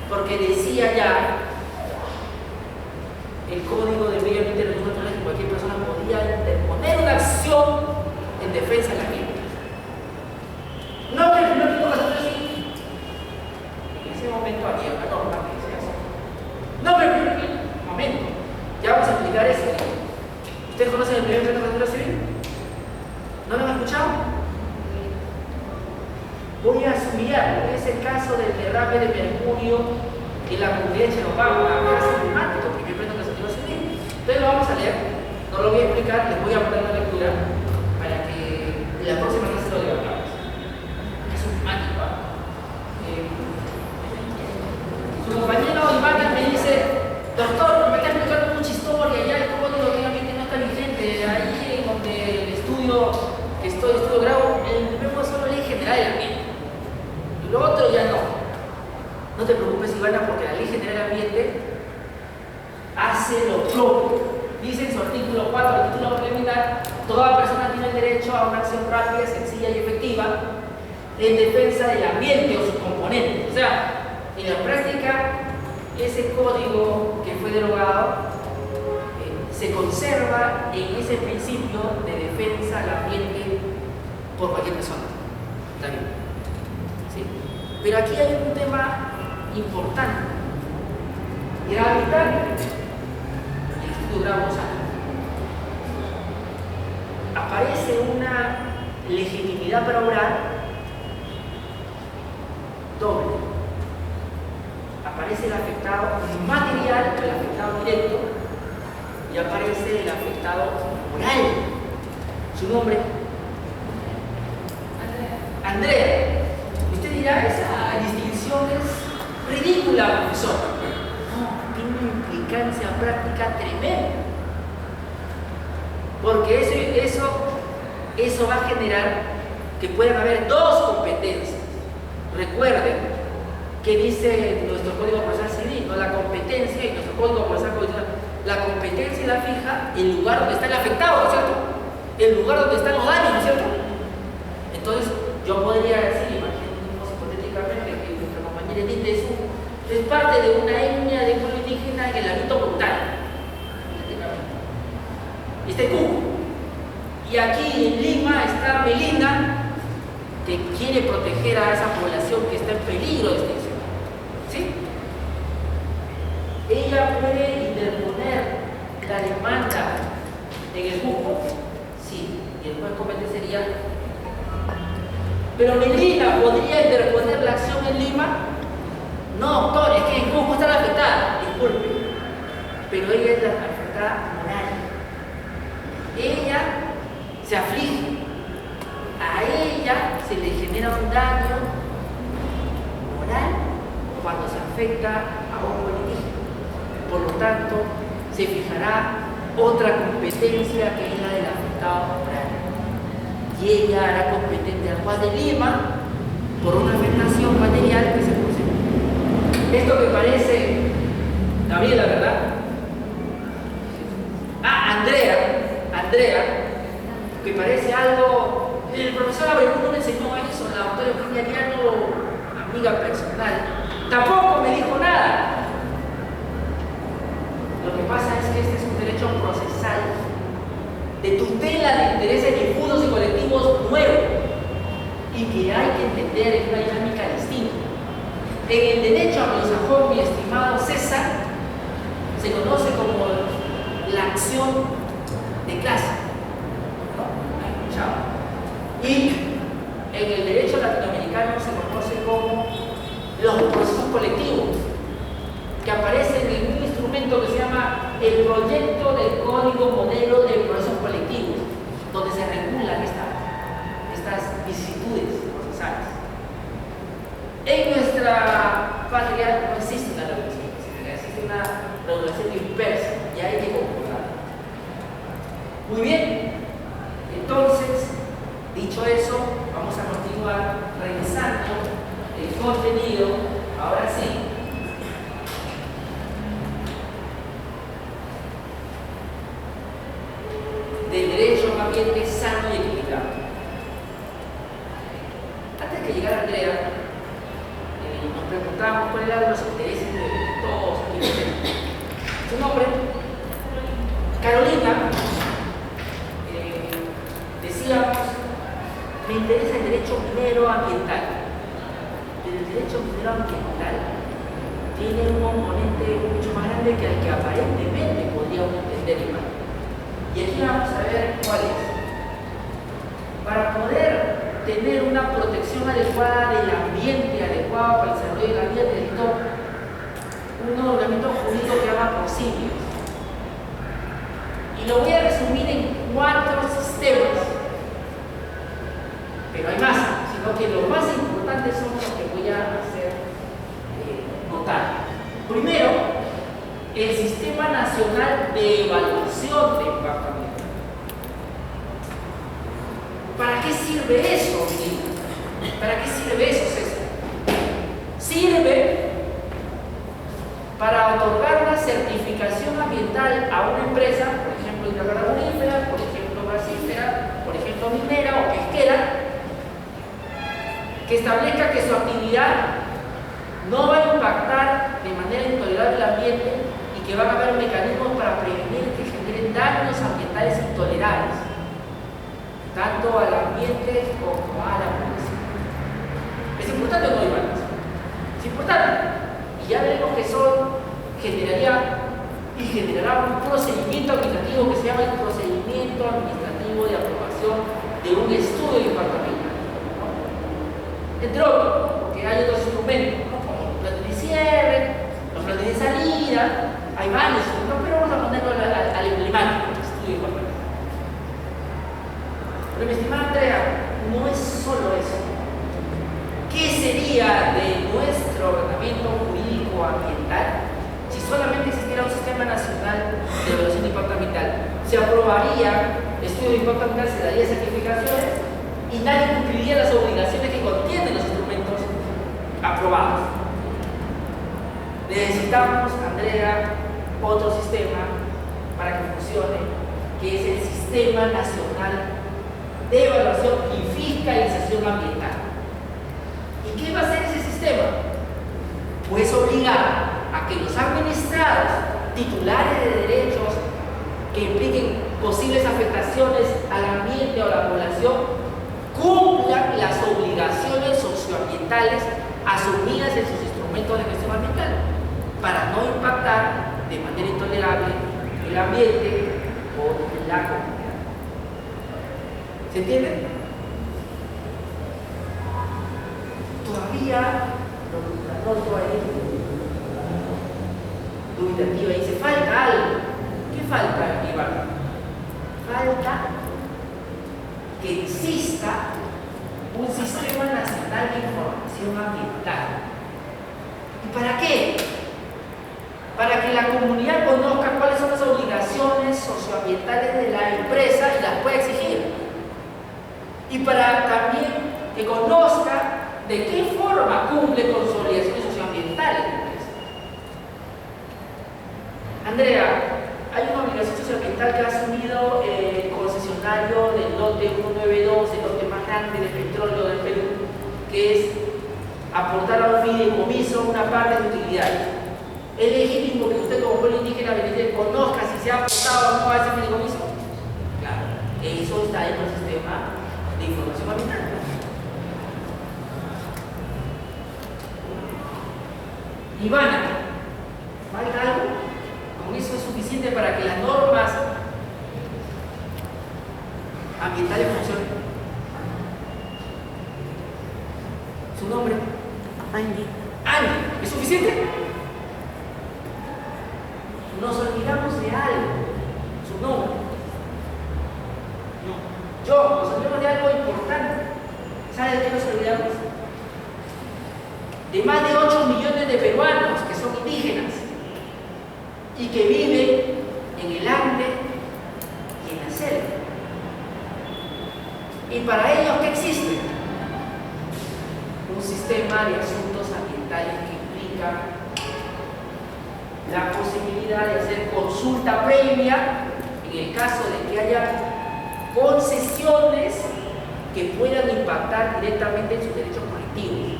porque decía ya el Código del Medio Ambiente y de los recursos naturales que cualquier persona podía interponer una acción en defensa del ambiente. No que el primer punto casatorio sí. En ese momento había una norma que decía eso. No, pero un momento. Ya vamos a explicar eso. ¿Ustedes conocen el primer pleno casatorio civil? ¿No lo han escuchado? Voy a asumir, es el caso del derrame de mercurio en la comunidad de Chenopán, un caso emblemático, primer pleno casatorio civil. Entonces lo vamos a leer, no lo voy a explicar, les voy a mandar la lectura para que la próxima clase lo debatamos. Es un mágico. Su compañero Iván me dice, doctor, me está explicando mucha historia, ya el código obviamente no está vigente, ahí donde el estudio que estudio grabo, el primer solo ley general del ambiente, y lo otro ya no. ciudadana porque la Ley General del Ambiente hace lo propio. Dice en su artículo 4, el título preliminar, toda persona tiene el derecho a una acción rápida, sencilla y efectiva en defensa del ambiente o sus componentes. O sea, en la práctica, ese código que fue derogado se conserva en ese principio de defensa al ambiente por cualquier persona. ¿Está bien? ¿Sí? Pero aquí hay un tema importante. Gravitante. El Instituto Bravo Lozano. Aparece una legitimidad para obrar doble. Aparece el afectado material, el afectado directo, y aparece el afectado moral. Su nombre, Andrea. Usted dirá, esa distinción es ridícula, profesor. No, tiene una implicancia práctica tremenda. Porque eso va a generar que puedan haber dos competencias. Recuerden que dice nuestro Código Procesal Civil, ¿no? La competencia y nuestro Código Procesal Civil. La competencia la fija el lugar donde está el afectado, ¿no es cierto? El lugar donde están los daños, ¿no es cierto? Entonces, yo podría decir, imaginemos hipotéticamente que nuestra compañera Edith es parte de una etnia de pueblo indígena en el ámbito montaña. Está en Cusco. Y aquí en Lima está Melina, que quiere proteger a esa población que está en peligro de extinción. ¿Sí? Ella puede interponer la demanda en el Cusco, sí, y el juez competente sería. Pero Melina podría interponer la acción en Lima. No, doctor, es que en Cusco está la afectada, disculpe, pero ella es la afectada moral. Ella se aflige, a ella se le genera un daño moral cuando se afecta a un pueblo indígena. Por lo tanto, se fijará otra competencia que es la del afectado moral. Y ella hará competente al juez de Lima por una afectación material que se procede. Esto que parece, Gabriela, ¿verdad? Andrea, que parece algo. El profesor Abreu no me enseñó eso, la doctora Eugenia Ariano, amiga personal, tampoco me dijo nada. Lo que pasa es que este es un derecho procesal de tutela de intereses difusos y colectivos nuevos y que hay que entender en una dinámica distinta. En el derecho anglosajón, mi estimado César, se conoce como la acción de clase, ¿no? Y en el derecho latinoamericano se conoce como los procesos colectivos, que aparecen en un instrumento que se llama el proyecto del Código Modelo de Procesos Colectivos, donde se regulan estas vicisitudes procesales. En nuestra patria no existe una regulación específica, existe una regulación dispersa y hay que concordar. Muy bien, entonces, dicho eso, vamos a continuar revisando el contenido, ahora sí. Del derecho a un ambiente sano y equilibrado. Antes de llegar a Andrea, nos preguntábamos cuáles eran los intereses de todos aquí presentes. Su nombre, Carolina, decíamos, me interesa el derecho minero ambiental. Pero el derecho minero ambiental tiene un componente mucho más grande que el que aparentemente podríamos entender y más. Y aquí vamos a ver cuál es. Para poder tener una protección adecuada del ambiente, adecuado para el desarrollo del ambiente, necesito un ordenamiento jurídico que haga posible. Y lo voy a resumir en 4 sistemas. Pero hay más, sino que los más importantes son los que voy a hacer notar. Primero, el Sistema Nacional de Evaluación de Impacto Ambiental. ¿Para qué sirve eso, Miguel? ¿Para qué sirve eso, César? Sirve otorgar una certificación ambiental a una empresa, por ejemplo hidrocarburífera, por ejemplo gasífera, por ejemplo minera o pesquera, que establezca que su actividad no va a impactar de manera intolerable el ambiente y que van a haber mecanismos para prevenir que generen daños ambientales intolerables, tanto al ambiente como a la población. ¿Es importante o no, Iván? Es importante. Y ya veremos que eso generará un procedimiento administrativo que se llama el procedimiento administrativo de aprobación de un estudio de impacto ambiental, ¿no? Entre otros, porque hay otros instrumentos, ¿no? Como los planes de cierre, los planes de salida, hay varios, ¿no? Pero vamos a ponerlo al emblemático, el estudio de impacto ambiental. Pero mi estimada Andrea, no es solo eso. ¿Qué sería de nuestro ordenamiento jurídico ambiental si solamente existiera un sistema nacional de evaluación de impacto ambiental? Se aprobaría el estudio de impacto ambiental, se daría certificaciones y nadie cumpliría las obligaciones que contienen los instrumentos aprobados. Necesitamos, Andrea, otro sistema para que funcione, que es el Sistema Nacional de Evaluación y Fiscalización Ambiental. ¿Y qué va a hacer ese sistema? Pues obligar a que los administrados titulares de derechos que impliquen posibles afectaciones al ambiente o a la población cumplan las obligaciones socioambientales asumidas en sus instrumentos de gestión ambiental para no impactar de manera intolerable el ambiente o la comunidad. ¿Se entiende? Todavía lo noto ahí dubitativa, dice, falta algo. ¿Qué falta, Iván? Falta que exista un sistema nacional de información ambiental. ¿Y para qué? Para que la comunidad conozca cuáles son las obligaciones socioambientales de la empresa y las pueda exigir. Y para también que conozca de qué forma cumple con sus obligaciones socioambientales. Andrea, hay una obligación socioambiental que ha asumido el concesionario del lote 192, el lote más grande de petróleo del Perú, que es aportar a un fideicomiso una parte de utilidades. ¿Es legítimo que usted como pueblo indígena conozca si se ha aportado o no a ese fideicomiso? Claro, eso está en el sistema de información ambiental. Ivana, ¿falta algo? Con eso es suficiente para que las normas ambientales funcionen. ¿Su nombre? Angie. Angie, ¿es suficiente? Nos olvidamos de algo. Su nombre. No. Nos olvidamos de algo importante. ¿Sabe de qué nos olvidamos? De más de 8 millones de peruanos que son indígenas y que viven en el Ande y en la selva. Y para ellos, ¿qué existe? Un sistema de asuntos ambientales que implica la posibilidad de hacer consulta previa en el caso de que haya concesiones que puedan impactar directamente en sus derechos colectivos.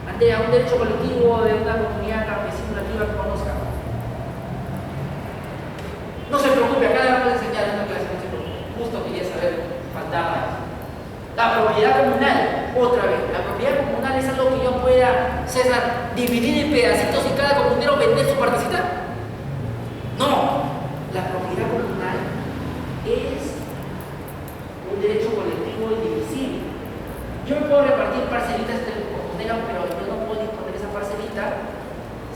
Ante un derecho colectivo de una comunidad campesina nativa que conozca. No se preocupe, acá le vamos a enseñar en una clase, no se preocupe. Justo quería saber, faltaba eso. La propiedad comunal, otra vez, la propiedad comunal es algo que yo pueda, César, dividir en pedacitos y cada comunero vender su partecita. No, la propiedad comunal es un derecho colectivo indivisible. Yo me puedo repartir parcelitas entre los comuneros, pero yo no puedo disponer esa parcelita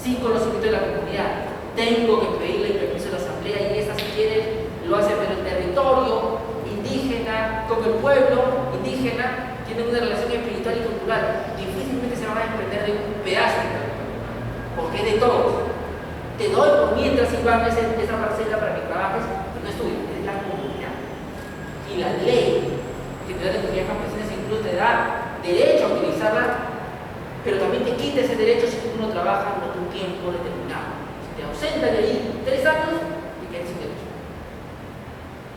sin conocimiento de la comunidad. Tengo que pedirle el permiso de la asamblea y esa, si quiere, lo hace en el territorio indígena, con el pueblo indígena, tienen una relación espiritual y cultural. Difícilmente se van a desprender de un pedazo de territorio, porque es de todos. Te doy por mientras Iván esa parcela para que trabajes, pero no estudies, es de la comunidad. Y la ley general de comunidades campesinas incluso te da derecho a utilizarla, pero también te quita ese derecho si tú no trabajas por un tiempo determinado. 80, de ahí 3 años y quedas sin derecho.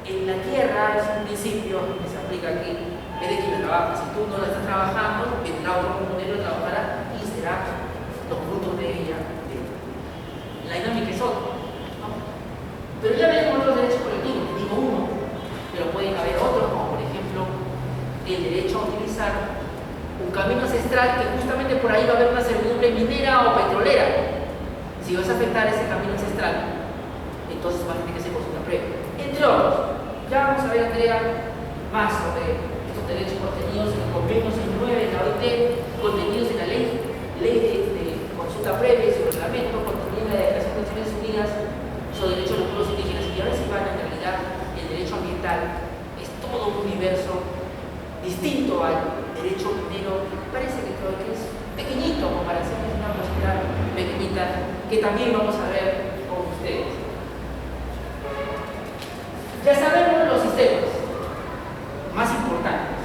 En la tierra es un principio que se aplica aquí, es de quien trabaja. Si tú no la estás trabajando, vendrá otro comunero, trabajará y será los frutos de ella. La dinámica es otra, ¿no? Pero ya veremos otros derechos colectivos, digo uno, pero pueden haber otros, como por ejemplo el derecho a utilizar un camino ancestral que justamente por ahí va a haber una servidumbre minera o petrolera. Si vas a afectar ese camino ancestral, entonces va a tener que ser consulta previa. Entre otros, ya vamos a ver, Andrea, más sobre estos derechos contenidos en el convenio 69 de la OIT, contenidos en la ley de consulta previa y su reglamento, contenido en la Declaración de Naciones Unidas sobre derechos de los pueblos indígenas. Y ahora se van, en realidad, el derecho ambiental es todo un universo distinto al derecho minero. Parece que creo que es pequeñito, comparación es una posibilidad pequeñita que también vamos a ver con ustedes. Ya sabemos los sistemas más importantes.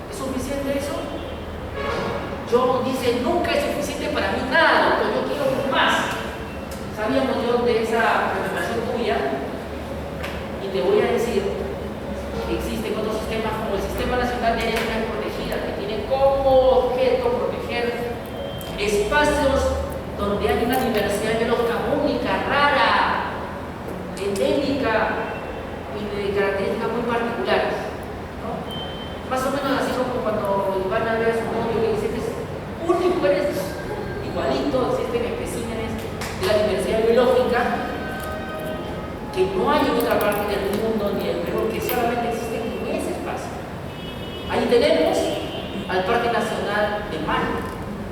¿Es suficiente eso? Dice, nunca es suficiente para mí nada, doctor, yo quiero más. Sabíamos yo de esa preocupación tuya y te voy a decir que existen otros sistemas como el Sistema Nacional de Áreas Protegidas, que tiene como objeto proteger espacios donde hay una diversidad biológica única, rara, endémica y de características muy particulares, ¿no? Más o menos así como cuando van a ver a su novio y dicen que es único, eres igualito, existen especímenes de la diversidad biológica que no hay en otra parte del mundo ni en Perú, que solamente existen en ese espacio. Ahí tenemos al Parque Nacional de Manu,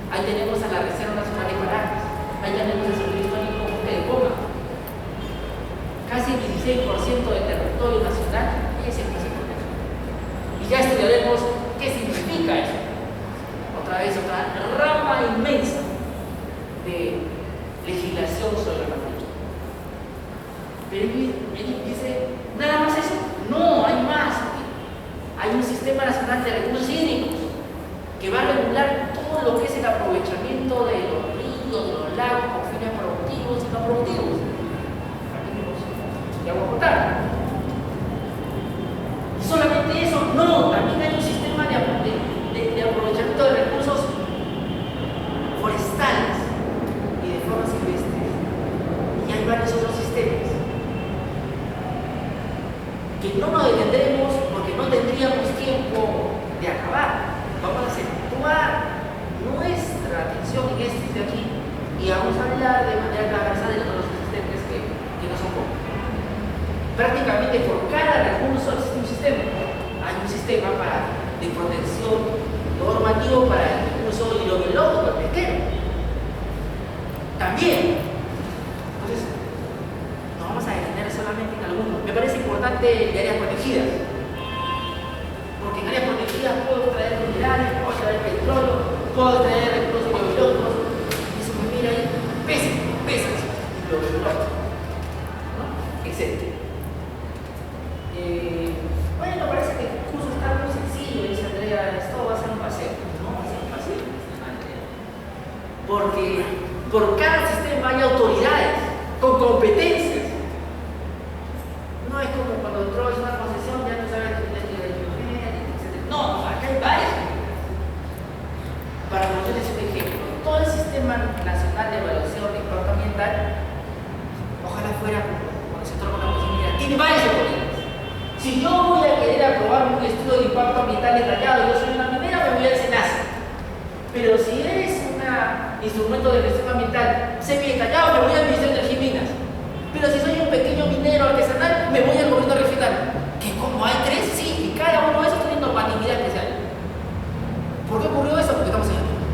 ahí tenemos a la Reserva Nacional de Parajes, ahí tenemos el Centro Histórico de Goma. Casi el 16% del territorio nacional es el espacio protegido. Y ya estudiaremos qué significa eso. Otra vez, otra rama inmensa de legislación sobre la materia. Pero él dice, ¿nada más eso? No, hay más. Hay un Sistema Nacional de Recursos Hídricos que va a regular todo lo que es el aprovechamiento de los ríos, de los lagos, con fines productivos y no productivos. De agua potable. Y solamente eso, no, también hay un sistema de aprovechamiento de recursos forestales y de fauna silvestre. Y hay varios otros sistemas que no nos detendremos porque no tendríamos tiempo de acabar. Vamos a centrar nuestra atención en este de aquí y vamos a hablar de manera transversal de todos los sistemas que no son pocos. Prácticamente por cada recurso existe un sistema. Hay un sistema de protección normativo para el recurso hidrobiológico pesquero. También. Entonces, nos vamos a detener solamente en algunos. Me parece importante el de áreas protegidas. Porque en áreas protegidas puedo extraer minerales, puedo extraer petróleo, puedo extraer recursos biológicos. Y eso me mira ahí, pesas, biológicos, ¿no? Etcétera. Bueno, parece que el curso está muy sencillo, dice Andrea, esto va a ser un paseo. No va a ser un paseo, Andrea. Porque por cada sistema hay autoridades con competencias. No es como cuando entró en una concesión, ya no sabes qué tiene que etc. No, acá hay varias. Para ponerles un ejemplo, todo el Sistema Nacional de Evaluación de Impacto Ambiental, ojalá fuera con el sector con la posibilidad, tiene varias autoridades. Si yo voy a querer aprobar un estudio de impacto ambiental detallado, yo soy una minera, me voy al SENASA. Pero si eres un instrumento de gestión ambiental semi-detallado, me voy al Ministerio de Energía y Minas. Pero si soy un pequeño minero artesanal, me voy al gobierno regional. Que como hay 3, sí, y cada uno de esos tiene normatividad especial. ¿Por qué ocurrió eso? Porque estamos en el mundo.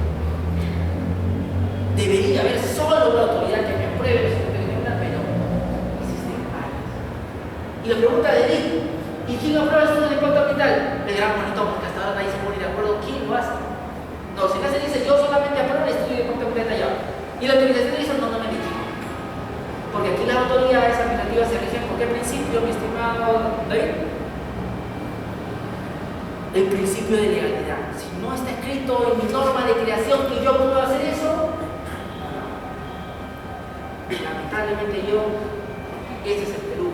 Debería haber solo una autoridad que me apruebe el estudio ambiental, pero existen varias. Y la pregunta de Eric, ¿y quién aprueba el estudio de impacto ambiental? Le dirán bonito, porque hasta ahora nadie se pone de acuerdo quién lo hace. No, si se dice yo solamente apruebo el estudio de impacto ambiental detallado. Y la autorización dice no me dice. Porque aquí las autoridades administrativas se rigen por qué principio, mi estimado David. El principio de legalidad. Si no está escrito en mi norma de creación que yo puedo hacer eso, lamentablemente este es el Perú.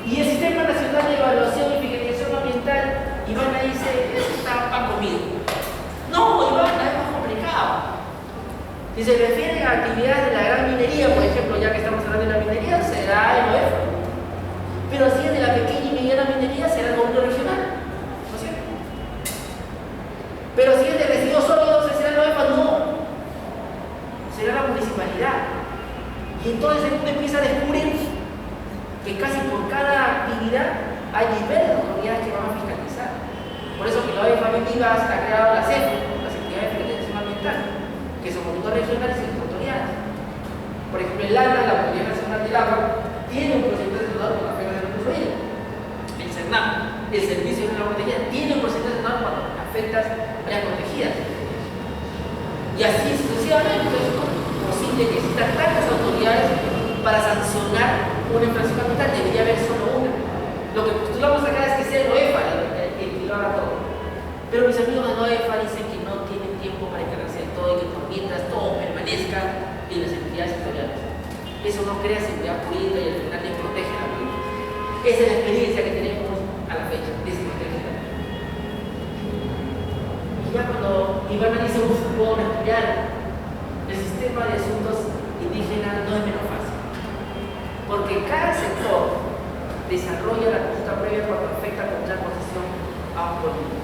Y el Sistema Nacional de Evaluación y Fiscalización Ambiental, Ivana dice, eso está pan comido. No, Ivana, es más complicado. Si se refiere a actividades de la gran minería, por ejemplo, ya que estamos hablando de la minería, será el OEF. Pero si es de la pequeña y mediana minería, será el gobierno regional. ¿No es cierto? Pero si es de residuos sólidos, ¿será el OEF? No. Será la municipalidad. Y entonces uno empieza a descubrir que casi por cada actividad hay diversas autoridades que van a fiscalizar. Por eso que la OEF ha creado la CEF, las entidades de fiscalización ambiental, que son monitores regionales y autoridades. Por ejemplo, el ANA, la Autoridad Nacional del Agua, tiene un procedimiento sancionador por afecta de la usuario. El CERNAM, el Servicio de la Protegida, tiene un procedimiento sancionador cuando afectas áreas protegidas. Y así sucesivamente. Entonces, es posible que existan tantas autoridades para sancionar una infracción ambiental. Debería haber solo una. Lo que postulamos acá es que sea el OEFA el que lo haga todo. Pero mis amigos de la OEFA dicen que no tienen tiempo para encargarse de todo y que por mientras todo permanezca en las entidades sectoriales. Eso no crea seguridad jurídica y al final desprotege la política. Esa es la experiencia que tenemos a la fecha, desprotegida. Y ya cuando Ivana dice, puedo respirar, el sistema de asuntos indígenas no es menos fácil. Porque cada sector desarrolla la consulta previa cuando afecta con una concesión a un polígono.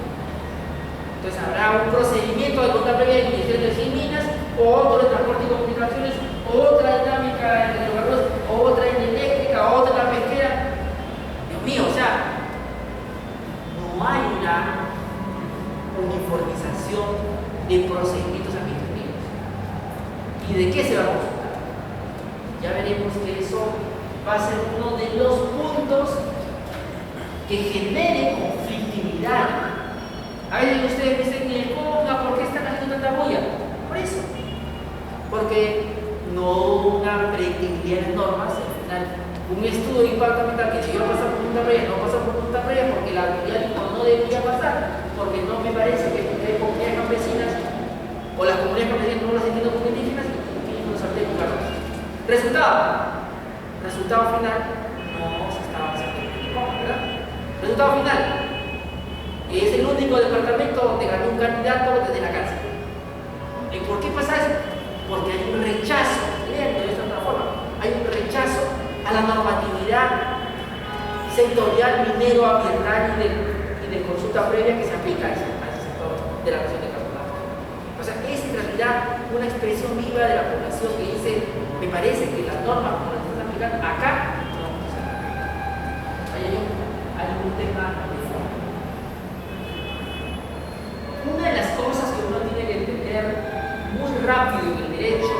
Entonces habrá un procedimiento de consulta previa de iniciación de minas, otro de transporte y comunicaciones, otra dinámica en hidrocarburos, otra en eléctrica, otra en la pesquera. Dios mío, o sea, no hay una uniformización de procedimientos administrativos. ¿Y de qué se va a consultar? Ya veremos que eso va a ser uno de los puntos que genere conflictividad. A veces ustedes dicen, ¿por qué están haciendo tanta bulla? Por eso. Porque no hubo una predictibilidad de normas. Al final, un estudio de impacto ambiental que debió pasar por punta previa, no pasó por punta previa porque la autoridad dijo no debería pasar, porque no me parece que hay comunidades campesinas o las comunidades campesinas no las entiendo como indígenas y nos salté con cargos. Resultado final, no se está avanzando en el campo, ¿verdad? Resultado final, es el único departamento donde ganó un candidato desde la cárcel. ¿Y por qué pasa eso? Porque hay un rechazo, leerlo de esta otra forma, hay un rechazo a la normatividad sectorial, minero, ambiental y de consulta previa que se aplica a ese sector de la región de carbonato. O sea, es en realidad una expresión viva de la población que dice, me parece que las normas como las están aplicando acá, no. O sea, hay algún tema de fondo. Una de las cosas que uno tiene que entender muy rápido en el derecho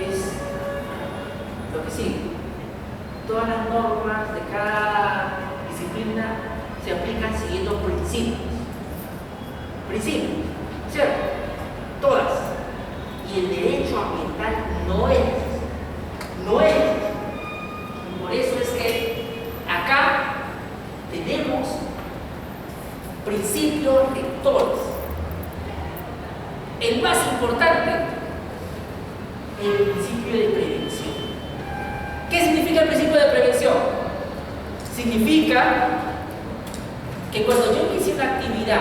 es lo que sigue. Todas las normas de cada disciplina se aplican siguiendo principios. Principios, ¿cierto? Todas. Y el derecho ambiental no es. No es. Y por eso es que acá tenemos principios rectores. El más importante, el principio de prevención. ¿Qué significa el principio de prevención? Significa que cuando yo inicio una actividad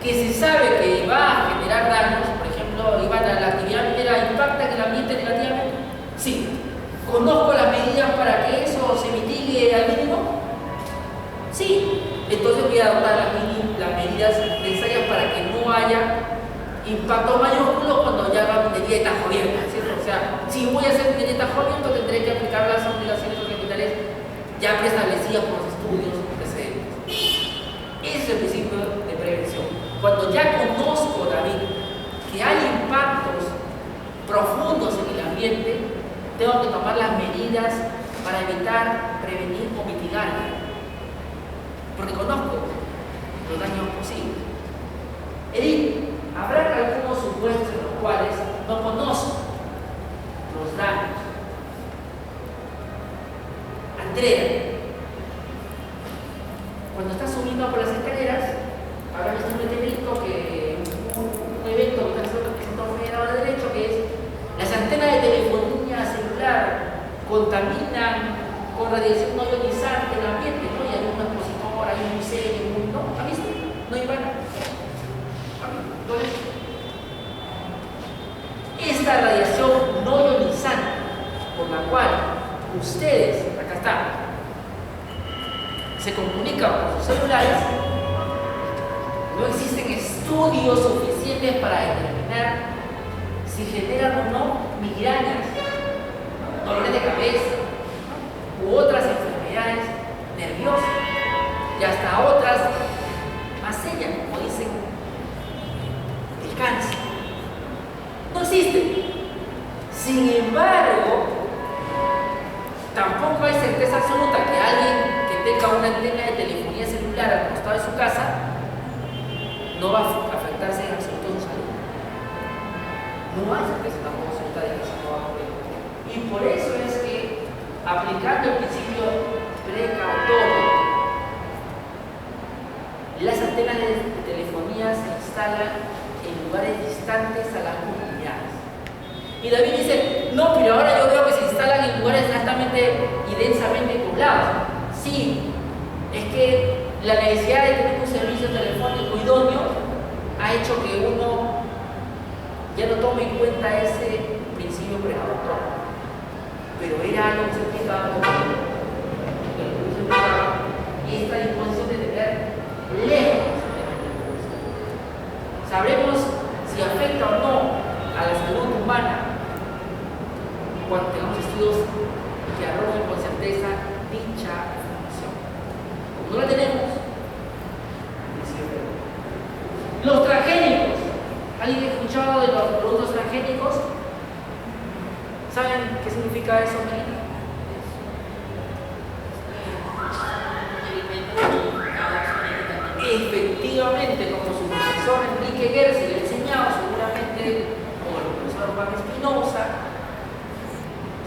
que se sabe que va a generar daños, por ejemplo, la actividad minera impacta en el ambiente negativamente, sí. ¿Conozco las medidas para que eso se mitigue al mínimo? Sí. Entonces voy a adoptar las medidas necesarias para que no haya impacto mayúsculo cuando ya la minería está jodiendo, ¿cierto? O sea, si voy a hacer minería está jodiendo, tendré que aplicar las obligaciones ambientales ya preestablecidas por los estudios precedentes. Ese es el principio de prevención. Cuando ya conozco, David, que hay impactos profundos en el ambiente, tengo que tomar las medidas para evitar, prevenir o mitigar. Porque conozco los daños posibles. Edith, habrá algunos supuestos en los cuales no conozco los daños. Andrea, cuando estás subiendo por las escaleras, habrá visto un meteorito que un evento que está haciendo el Federado de Derecho, que es las antenas contaminan con radiación no ionizante el ambiente, ¿no? Y hay un expositor, hay un museo, ¿no? ¿Ha visto? No hay nada. Esta radiación no ionizante por la cual ustedes, acá está, se comunican con sus celulares, no existen estudios suficientes para determinar si generan o no migrañas, dolores de cabeza u otras enfermedades nerviosas y hasta otras más serias, como dicen el cáncer. No existe. Sin embargo, tampoco hay certeza absoluta que alguien que tenga una antena de telefonía celular al costado de su casa no va a afectarse en absoluto su salud. No hay certeza tampoco absoluta de que eso no va a ocurrir. Y por eso es que, aplicando el principio precautorio, las antenas de telefonía se instalan en lugares distantes a las comunidades. Y David dice, no, pero ahora yo veo que se instalan en lugares altamente y densamente poblados. Sí, es que la necesidad de tener un servicio telefónico idóneo ha hecho que uno ya no tome en cuenta ese principio precautorio. Pero era algo que se aplicaba y esta disposición de tener lejos. Sabremos si afecta o no a la salud humana cuando tengamos estudios que arrojen con certeza dicha información. Como no la tenemos, los transgénicos. ¿Alguien ha escuchado de los productos transgénicos? ¿Saben qué significa eso, Melina? Efectivamente, como su profesor Enrique Gersi le ha enseñado, seguramente, como el profesor Juan Espinosa,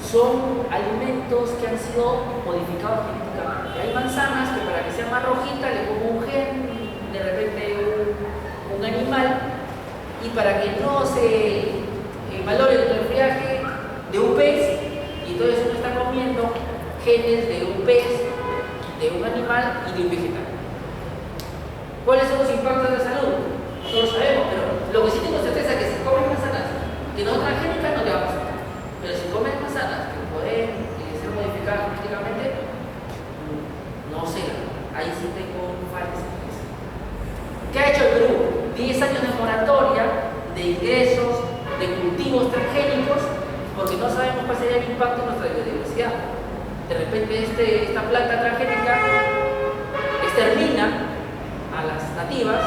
son alimentos que han sido modificados genéticamente. Hay manzanas que para que sea más rojita le pongo un gen, de repente un animal, y para que no se valore el refriaje de un pez, y entonces uno está comiendo genes de un pez, de un animal y de un vegetal. ¿Cuáles son los impactos de la salud? No lo sabemos, pero lo que sí tengo certeza es que si comes manzanas que no son transgénicas no te va a pasar. Pero si comes manzanas que pueden ser modificadas genéticamente, no sé, ahí sí tengo falta de certeza. ¿Qué ha hecho el Perú? 10 años de moratoria de ingresos de cultivos transgénicos porque no sabemos cuál sería el impacto en nuestra biodiversidad. De repente esta planta transgénica extermina a las nativas,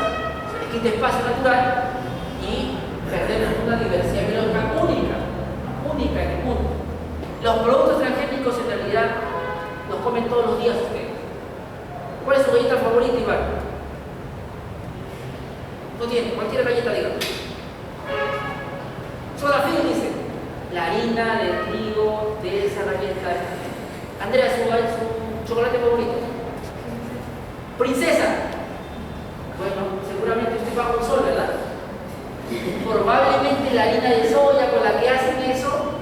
se les quita espacio natural y perdemos una diversidad biológica única en el mundo. Los productos transgénicos en realidad los comen todos los días ustedes. ¿Cuál es su galleta favorita, Iván? No tiene, cualquier galleta, dígame. Soda Fide dice, la harina de trigo de esa galleta. Andrea, su chocolate favorito. Princesa. Bueno, seguramente usted bajo el sol, ¿verdad? Probablemente la harina de soya con la que hacen eso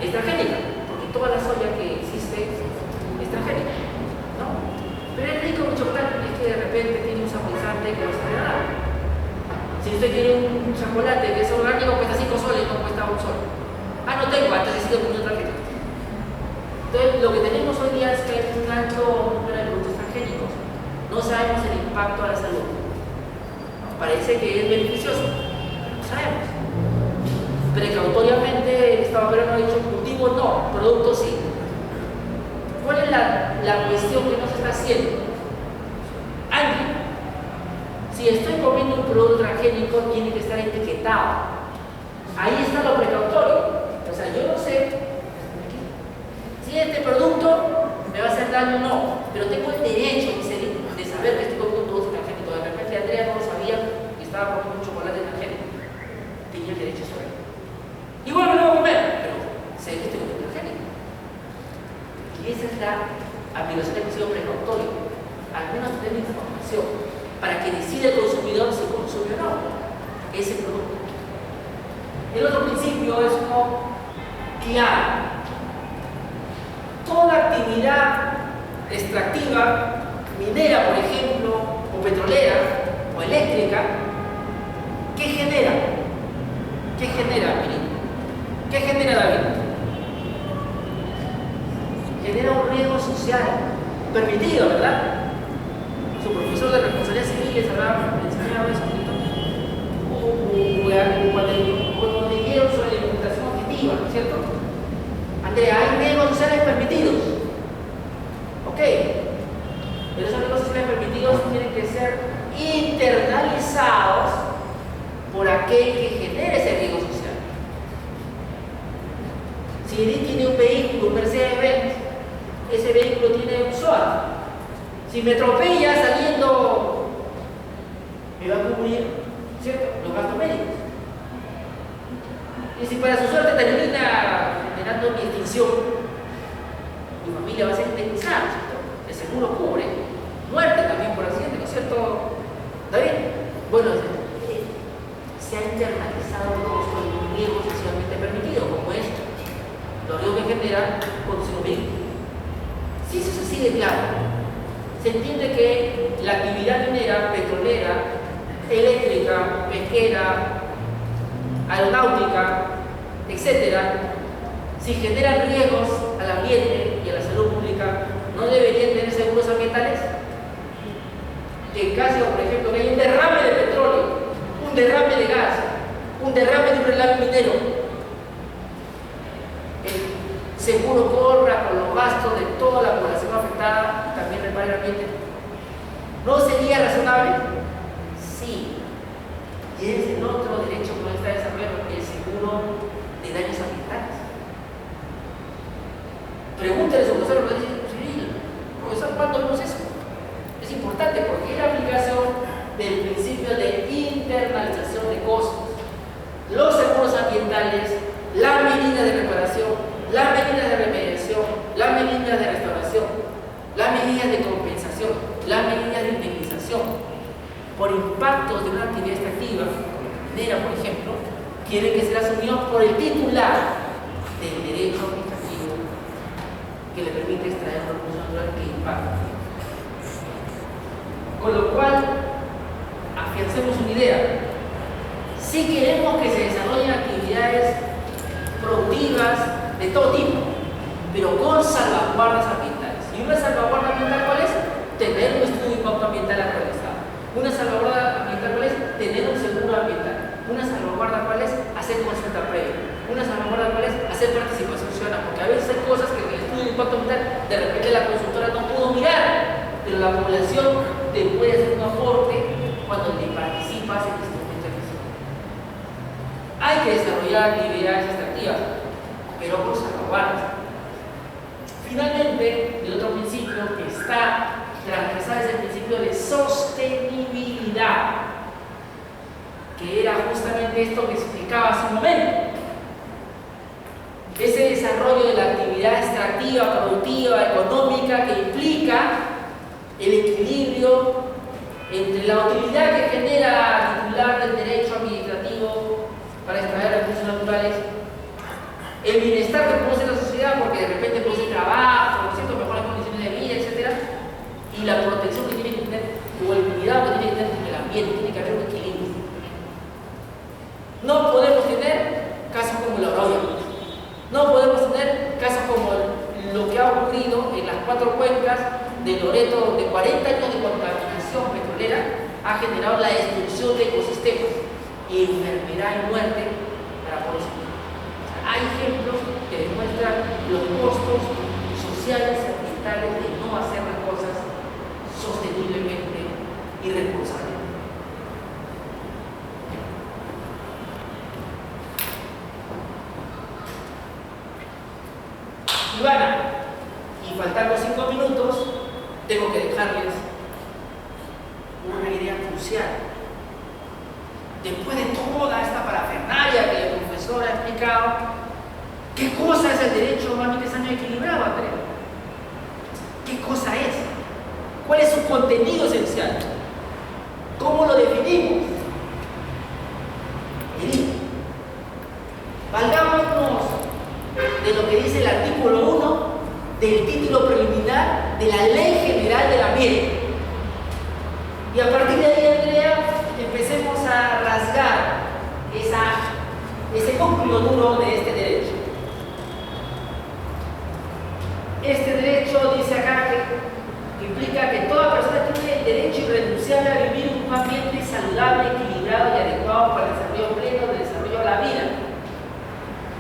es transgénica, porque toda la soya que existe es transgénica, ¿no? Pero es rico el chocolate, es que de repente tiene un saborizante que no sabe nada. Si usted quiere un chocolate que es orgánico, cuesta 5 soles, no cuesta 1 sol. Ah, no tengo, antes he sido con una tarjeta. Entonces, lo que tenemos hoy día es que hay un alto número de productos transgénicos. No sabemos el impacto a la salud. Parece que es beneficioso. No sabemos. Precautoriamente, el Estado peruano ha dicho cultivo no, producto sí. ¿Cuál es la cuestión que no se está haciendo? Alguien, si estoy comiendo un producto transgénico, tiene que estar etiquetado. Ahí está lo precautorio. O sea, yo no sé si este producto me va a hacer daño o no, pero tengo el derecho de saber que estoy comiendo un producto transgénico. De repente Andrea no lo sabía y estaba comiendo un chocolate transgénico. Tenía el derecho sobre él. Igual me lo voy a comer, pero sé que estoy comiendo transgénico. Y esa es la aplicación del principio precautorio. Al menos tener información para que decida el consumidor si consume o no ese producto. El otro principio es uno claro. actividad extractiva, minera, por ejemplo, o petrolera, o eléctrica, ¿qué genera? ¿Qué genera, Mirin? ¿Qué genera, David? Genera un riesgo social permitido, ¿verdad? Su profesor de responsabilidad civil les hablaba, les enseñaba eso, cuando leyeron sobre la implementación objetiva, ¿no es cierto? Andrea, hay riesgos sociales permitidos. Ok, pero esos riesgos sociales permitidos tienen que ser internalizados por aquel que genera ese riesgo social. Si Edith tiene un vehículo, un Mercedes-Benz, ese vehículo tiene un SOAT. Si me atropella saliendo, me va a cubrir, ¿cierto?, los gastos médicos. Y si para su suerte termina generando mi extinción, mi familia va a ser indemnizada, ¿cierto? El seguro cubre muerte también por accidente, ¿no es cierto, David? Bueno, se ha internalizado el costo de un riesgo socialmente permitido, como es los riesgos que genera conducir un vehículo. Si eso es así de claro, se entiende que la actividad minera, petrolera, eléctrica, pesquera, aeronáutica, etcétera, si generan riesgos al ambiente y a la salud pública, ¿no deberían tener seguros ambientales? Que en caso, por ejemplo, que hay un derrame de petróleo, un derrame de gas, un derrame de un relave minero, el seguro corra con los gastos de toda la población afectada, también repara el ambiente. ¿No sería razonable? Sí. Y es el otro derecho que está desarrollando, el seguro de daños ambientales. Pregúntale a su profesor civil, profesor, ¿cuándo vemos eso? Es importante porque es la aplicación del principio de internalización de costos. Los seguros ambientales, las medidas de reparación, las medidas de remediación, las medidas de restauración, las medidas de compensación, las medidas de indemnización por impactos de una actividad extractiva, minera, por ejemplo, tienen que ser asumidos por el titular del derecho administrativo que le permite extraer un recurso natural que impacta. Con lo cual, afiancemos una idea. Si queremos que se desarrollen actividades productivas de todo tipo, pero con salvaguardas ambientales. ¿Y una salvaguarda ambiental cuál es? Tener un estudio de impacto ambiental actualizado. Una salvaguarda ambiental cuál es? Tener un seguro ambiental. Una salvaguarda cuál es? Hacer consulta previa. Una salvaguarda cuál es? Hacer participación ciudadana. Porque a veces hay cosas que en el estudio de impacto ambiental de repente la consultora no pudo mirar, pero la población te puede hacer un aporte cuando te participas en este momento. Hay que desarrollar actividades extractivas, pero con salvaguardas. Finalmente, el otro principio que está transversal es el principio de sostenibilidad, que era justamente esto que explicaba hace un momento. Ese desarrollo de la actividad extractiva, productiva, económica, que implica el equilibrio entre la utilidad que genera el titular del derecho administrativo para extraer recursos naturales, el bienestar que produce la sociedad, porque de repente produce trabajo, ¿cierto?, mejores condiciones de vida, etc., y la protección que tiene que tener, o el cuidado que tiene que tener con el ambiente, tiene que haber un equilibrio. No podemos tener casos como la Oroya, no podemos tener casos como lo que ha ocurrido en las 4 cuencas de Loreto, donde 40 años de contaminación petrolera ha generado la destrucción de ecosistemas y enfermedad y muerte para la población. Hay ejemplos que demuestran los costos sociales y ambientales de no hacer las cosas sosteniblemente y responsablemente. Ivana, y faltando 5 minutos, tengo que dejarles una idea crucial. Después de toda esta parafernalia que el profesor ha explicado, ¿qué cosa es el derecho ambiental equilibrado, Andrea? ¿Qué cosa es? ¿Cuál es su contenido esencial? ¿Cómo lo definimos? Miren, valgámonos de lo que dice el artículo 1 del título preliminar de la Ley General del Ambiente. Y a partir de ahí, Andrea, empecemos a rasgar ese núcleo duro de este derecho. Este derecho dice acá que implica que toda persona tiene el derecho irrenunciable a vivir en un ambiente saludable, equilibrado y adecuado para el desarrollo pleno del desarrollo de la vida.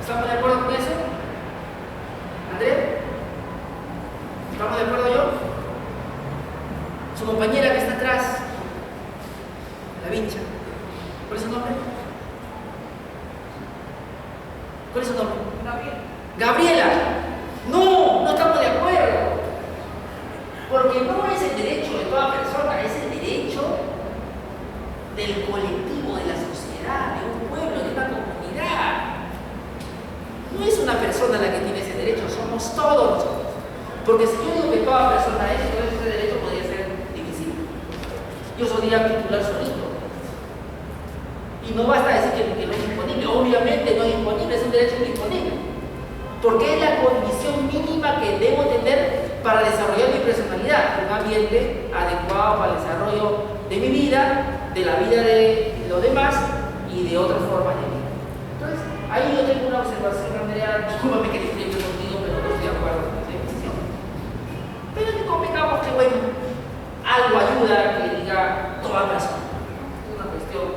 ¿Estamos de acuerdo con eso? ¿Andrea? ¿Estamos de acuerdo yo? Su compañera que está atrás, la Vincha, ¿cuál es su nombre? ¿Cuál es su nombre? Gabriela. No estamos de acuerdo. Porque no es el derecho de toda persona, es el derecho del colectivo, de la sociedad, de un pueblo, de una comunidad. No es una persona la que tiene ese derecho, somos todos nosotros. Porque si yo digo que toda persona es, entonces ese derecho podría ser difícil. Yo podría titular solito. Y no basta decir que no es disponible. Obviamente no es disponible, es un derecho indisponible. Porque es la condición mínima que debo tener para desarrollar mi personalidad, un ambiente adecuado para el desarrollo de mi vida, de la vida de los demás y de otras formas de vida. Entonces, ahí yo tengo una observación, Andrea, discúlpame que discrepe contigo, pero no estoy de acuerdo con esa decisión. Pero convengamos que, bueno, algo ayuda a que diga toda persona. Es una cuestión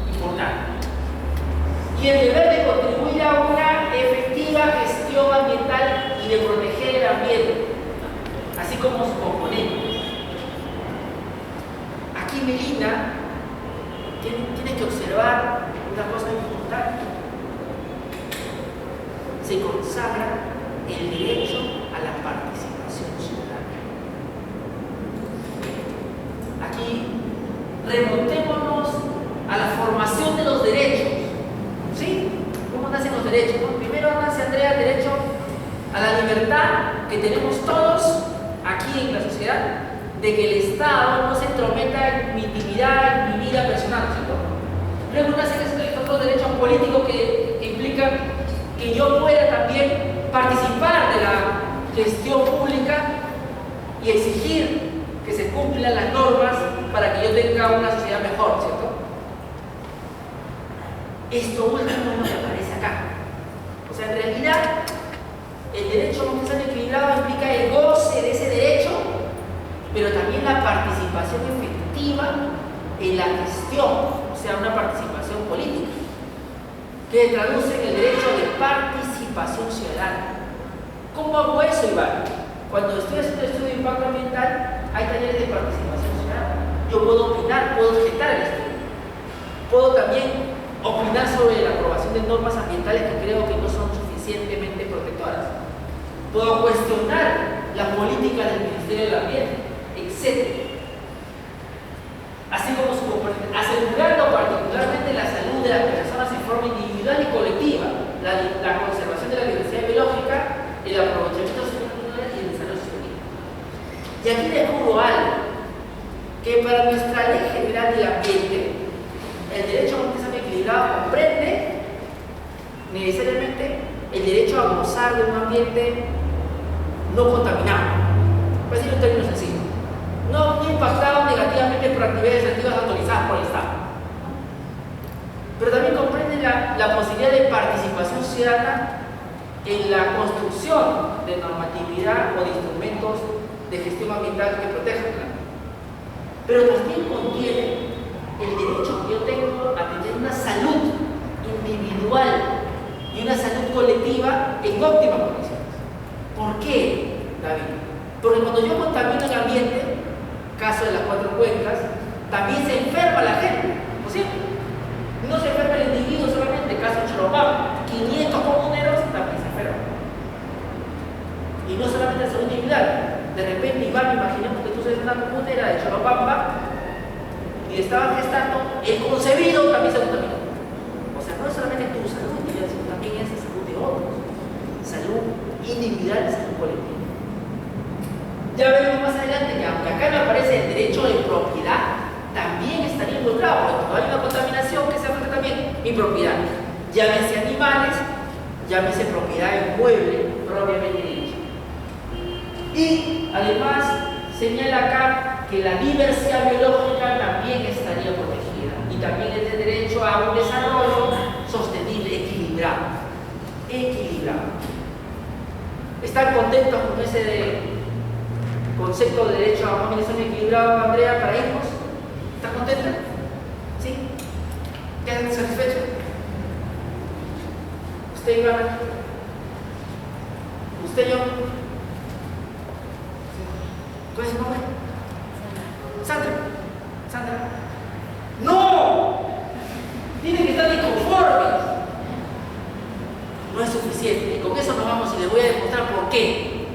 importante. Y el deber de contribuir a una efectiva gestión ambiental y de proteger el ambiente, así como sus componentes. Aquí Melina tiene que observar una cosa importante. Se consagra el derecho a la participación ciudadana. Aquí remontémonos a la formación de los derechos. ¿Sí? ¿Cómo nacen los derechos? ¿No? Primero nace, Andrea, el derecho a la libertad que tenemos todos aquí en la sociedad, de que el Estado no se entrometa en mi intimidad, en mi vida personal, ¿cierto? Luego nacen estos otros derechos políticos que implican que yo pueda también participar de la gestión pública y exigir que se cumplan las normas para que yo tenga una sociedad mejor, ¿cierto? Esto último es lo que aparece acá. O sea, en realidad, el derecho montesano equilibrado implica el goce de ese derecho, pero también la participación efectiva en la gestión, o sea, una participación política, que traduce en el derecho de participación ciudadana. ¿Cómo hago eso, Iván? Cuando estoy haciendo estudio de impacto ambiental, hay talleres de participación ciudadana. Yo puedo opinar, puedo objetar el estudio. Puedo también opinar sobre la aprobación de normas ambientales que creo que no son suficientemente protectoras. Puedo cuestionar la política del Ministerio del Ambiente, etc. Así como su componente, asegurando particularmente la salud de las personas en forma individual y colectiva, la conservación de la diversidad biológica, el aprovechamiento sostenible y el desarrollo sostenible. Y aquí descubro algo, que para nuestra Ley General del Ambiente, el derecho montesano equilibrado comprende necesariamente el derecho a gozar de un ambiente no contaminado, para decirlo en términos sencillos, no impactado negativamente por actividades activas autorizadas por el Estado. Pero también comprende la posibilidad de participación ciudadana en la construcción de normatividad o de instrumentos de gestión ambiental que protejan el ambiente. Pero también contiene el derecho que yo tengo a tener una salud individual y una salud colectiva en óptimas condiciones. ¿Por qué, David? Porque cuando yo contamino el ambiente, caso de las 4 cuencas, también se enferma la gente, ¿no es cierto? No se enferma el individuo solamente, caso de Chorobamba, 500 comuneros también se enferman. Y no solamente la salud individual, de repente, Iván, imaginemos que tú eres una comunera de Chorobamba y estaban gestando, el concebido también se contaminó. O sea, no es solamente tu salud individual, sino también es la salud de otros. Salud individual y salud colectiva. Ya veremos más adelante que aunque acá me aparece el derecho de propiedad, también estaría involucrado, porque cuando hay una contaminación que se afecta también mi propiedad. Llámese animales, llámese propiedad inmueble, propiamente dicho. Y además señala acá que la diversidad biológica también estaría protegida y también es de derecho a un desarrollo sostenible, equilibrado. ¿Están contentos con ese concepto de derecho a una administración equilibrada, Andrea, para irnos? ¿Estás contenta? ¿Sí? ¿Quedan satisfechos? ¿Usted, Ivana? ¿Usted, yo? ¿Cuál es su nombre? Sandra. Sandra. ¡No! Tienen que estar inconformes. No es suficiente. Y con eso nos vamos y les voy a demostrar por qué.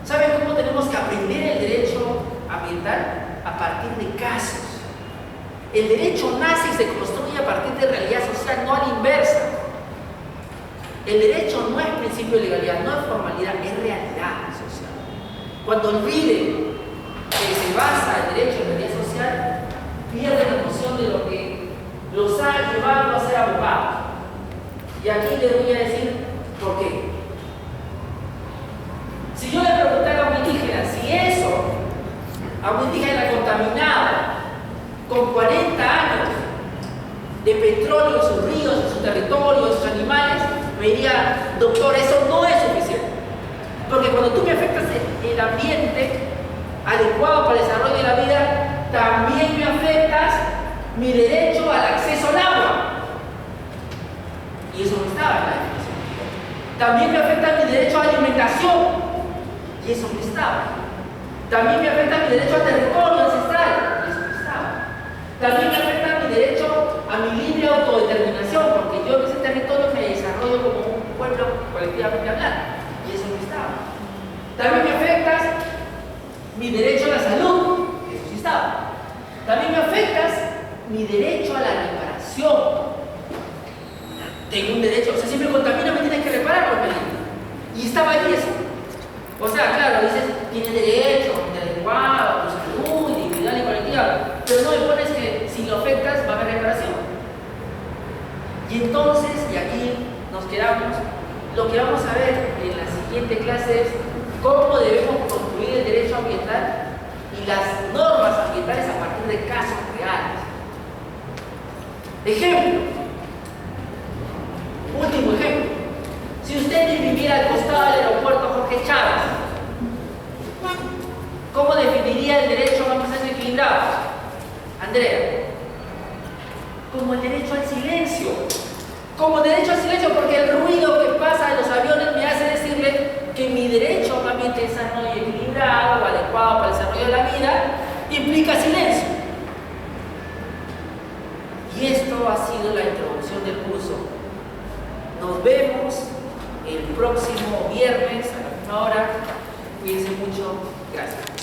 ¿Saben cómo tenemos que aprender el derecho ambiental? A partir de casos. El derecho nace y se construye a partir de realidad social, no a la inversa. El derecho no es principio de legalidad, no es formalidad, es realidad social. Cuando olviden que se basa el derecho en realidad social, pierden la noción de lo que los ha llevado a ser abogados. Y aquí les voy a decir por qué. Si yo le preguntara a un indígena si eso, a un indígena contaminado, con 40 años de petróleo en sus ríos, en su territorio, en sus animales, me diría, doctor, eso no es suficiente. Porque cuando tú me afectas el ambiente adecuado para el desarrollo de la vida, también me afectas mi derecho al acceso al agua. Y eso no estaba en la definición. También me afecta mi derecho a la alimentación. Y eso no estaba. También me afecta mi derecho al territorio ancestral. Y eso no estaba. También me afecta mi derecho a mi libre autodeterminación, porque yo en ese territorio me desarrollo como un pueblo colectivamente hablando. Y eso no estaba. También me afectas mi derecho a la salud. Eso sí estaba. También me afectas mi derecho a la reparación. Tengo un derecho, o sea, si me contamina me tienes que reparar, y estaba ahí eso. O sea, claro, dices, tienes derecho adecuado a tu salud, individual y colectiva, pero no me pones que si lo afectas va a haber reparación. Y entonces, y aquí nos quedamos, lo que vamos a ver en la siguiente clase es cómo debemos construir el derecho ambiental y las normas ambientales a partir de casos reales. Ejemplo. Último ejemplo. Si usted viviera al costado del aeropuerto Jorge Chávez, ¿cómo definiría el derecho a una administración equilibrada? Andrea. Como el derecho al silencio. Como derecho al silencio, porque el ruido que pasa de los aviones me hace decirle que mi derecho a un ambiente sano y equilibrado o adecuado para el desarrollo de la vida implica silencio. Y esto ha sido la introducción del curso. Nos vemos el próximo viernes a la misma hora. Cuídense mucho. Gracias.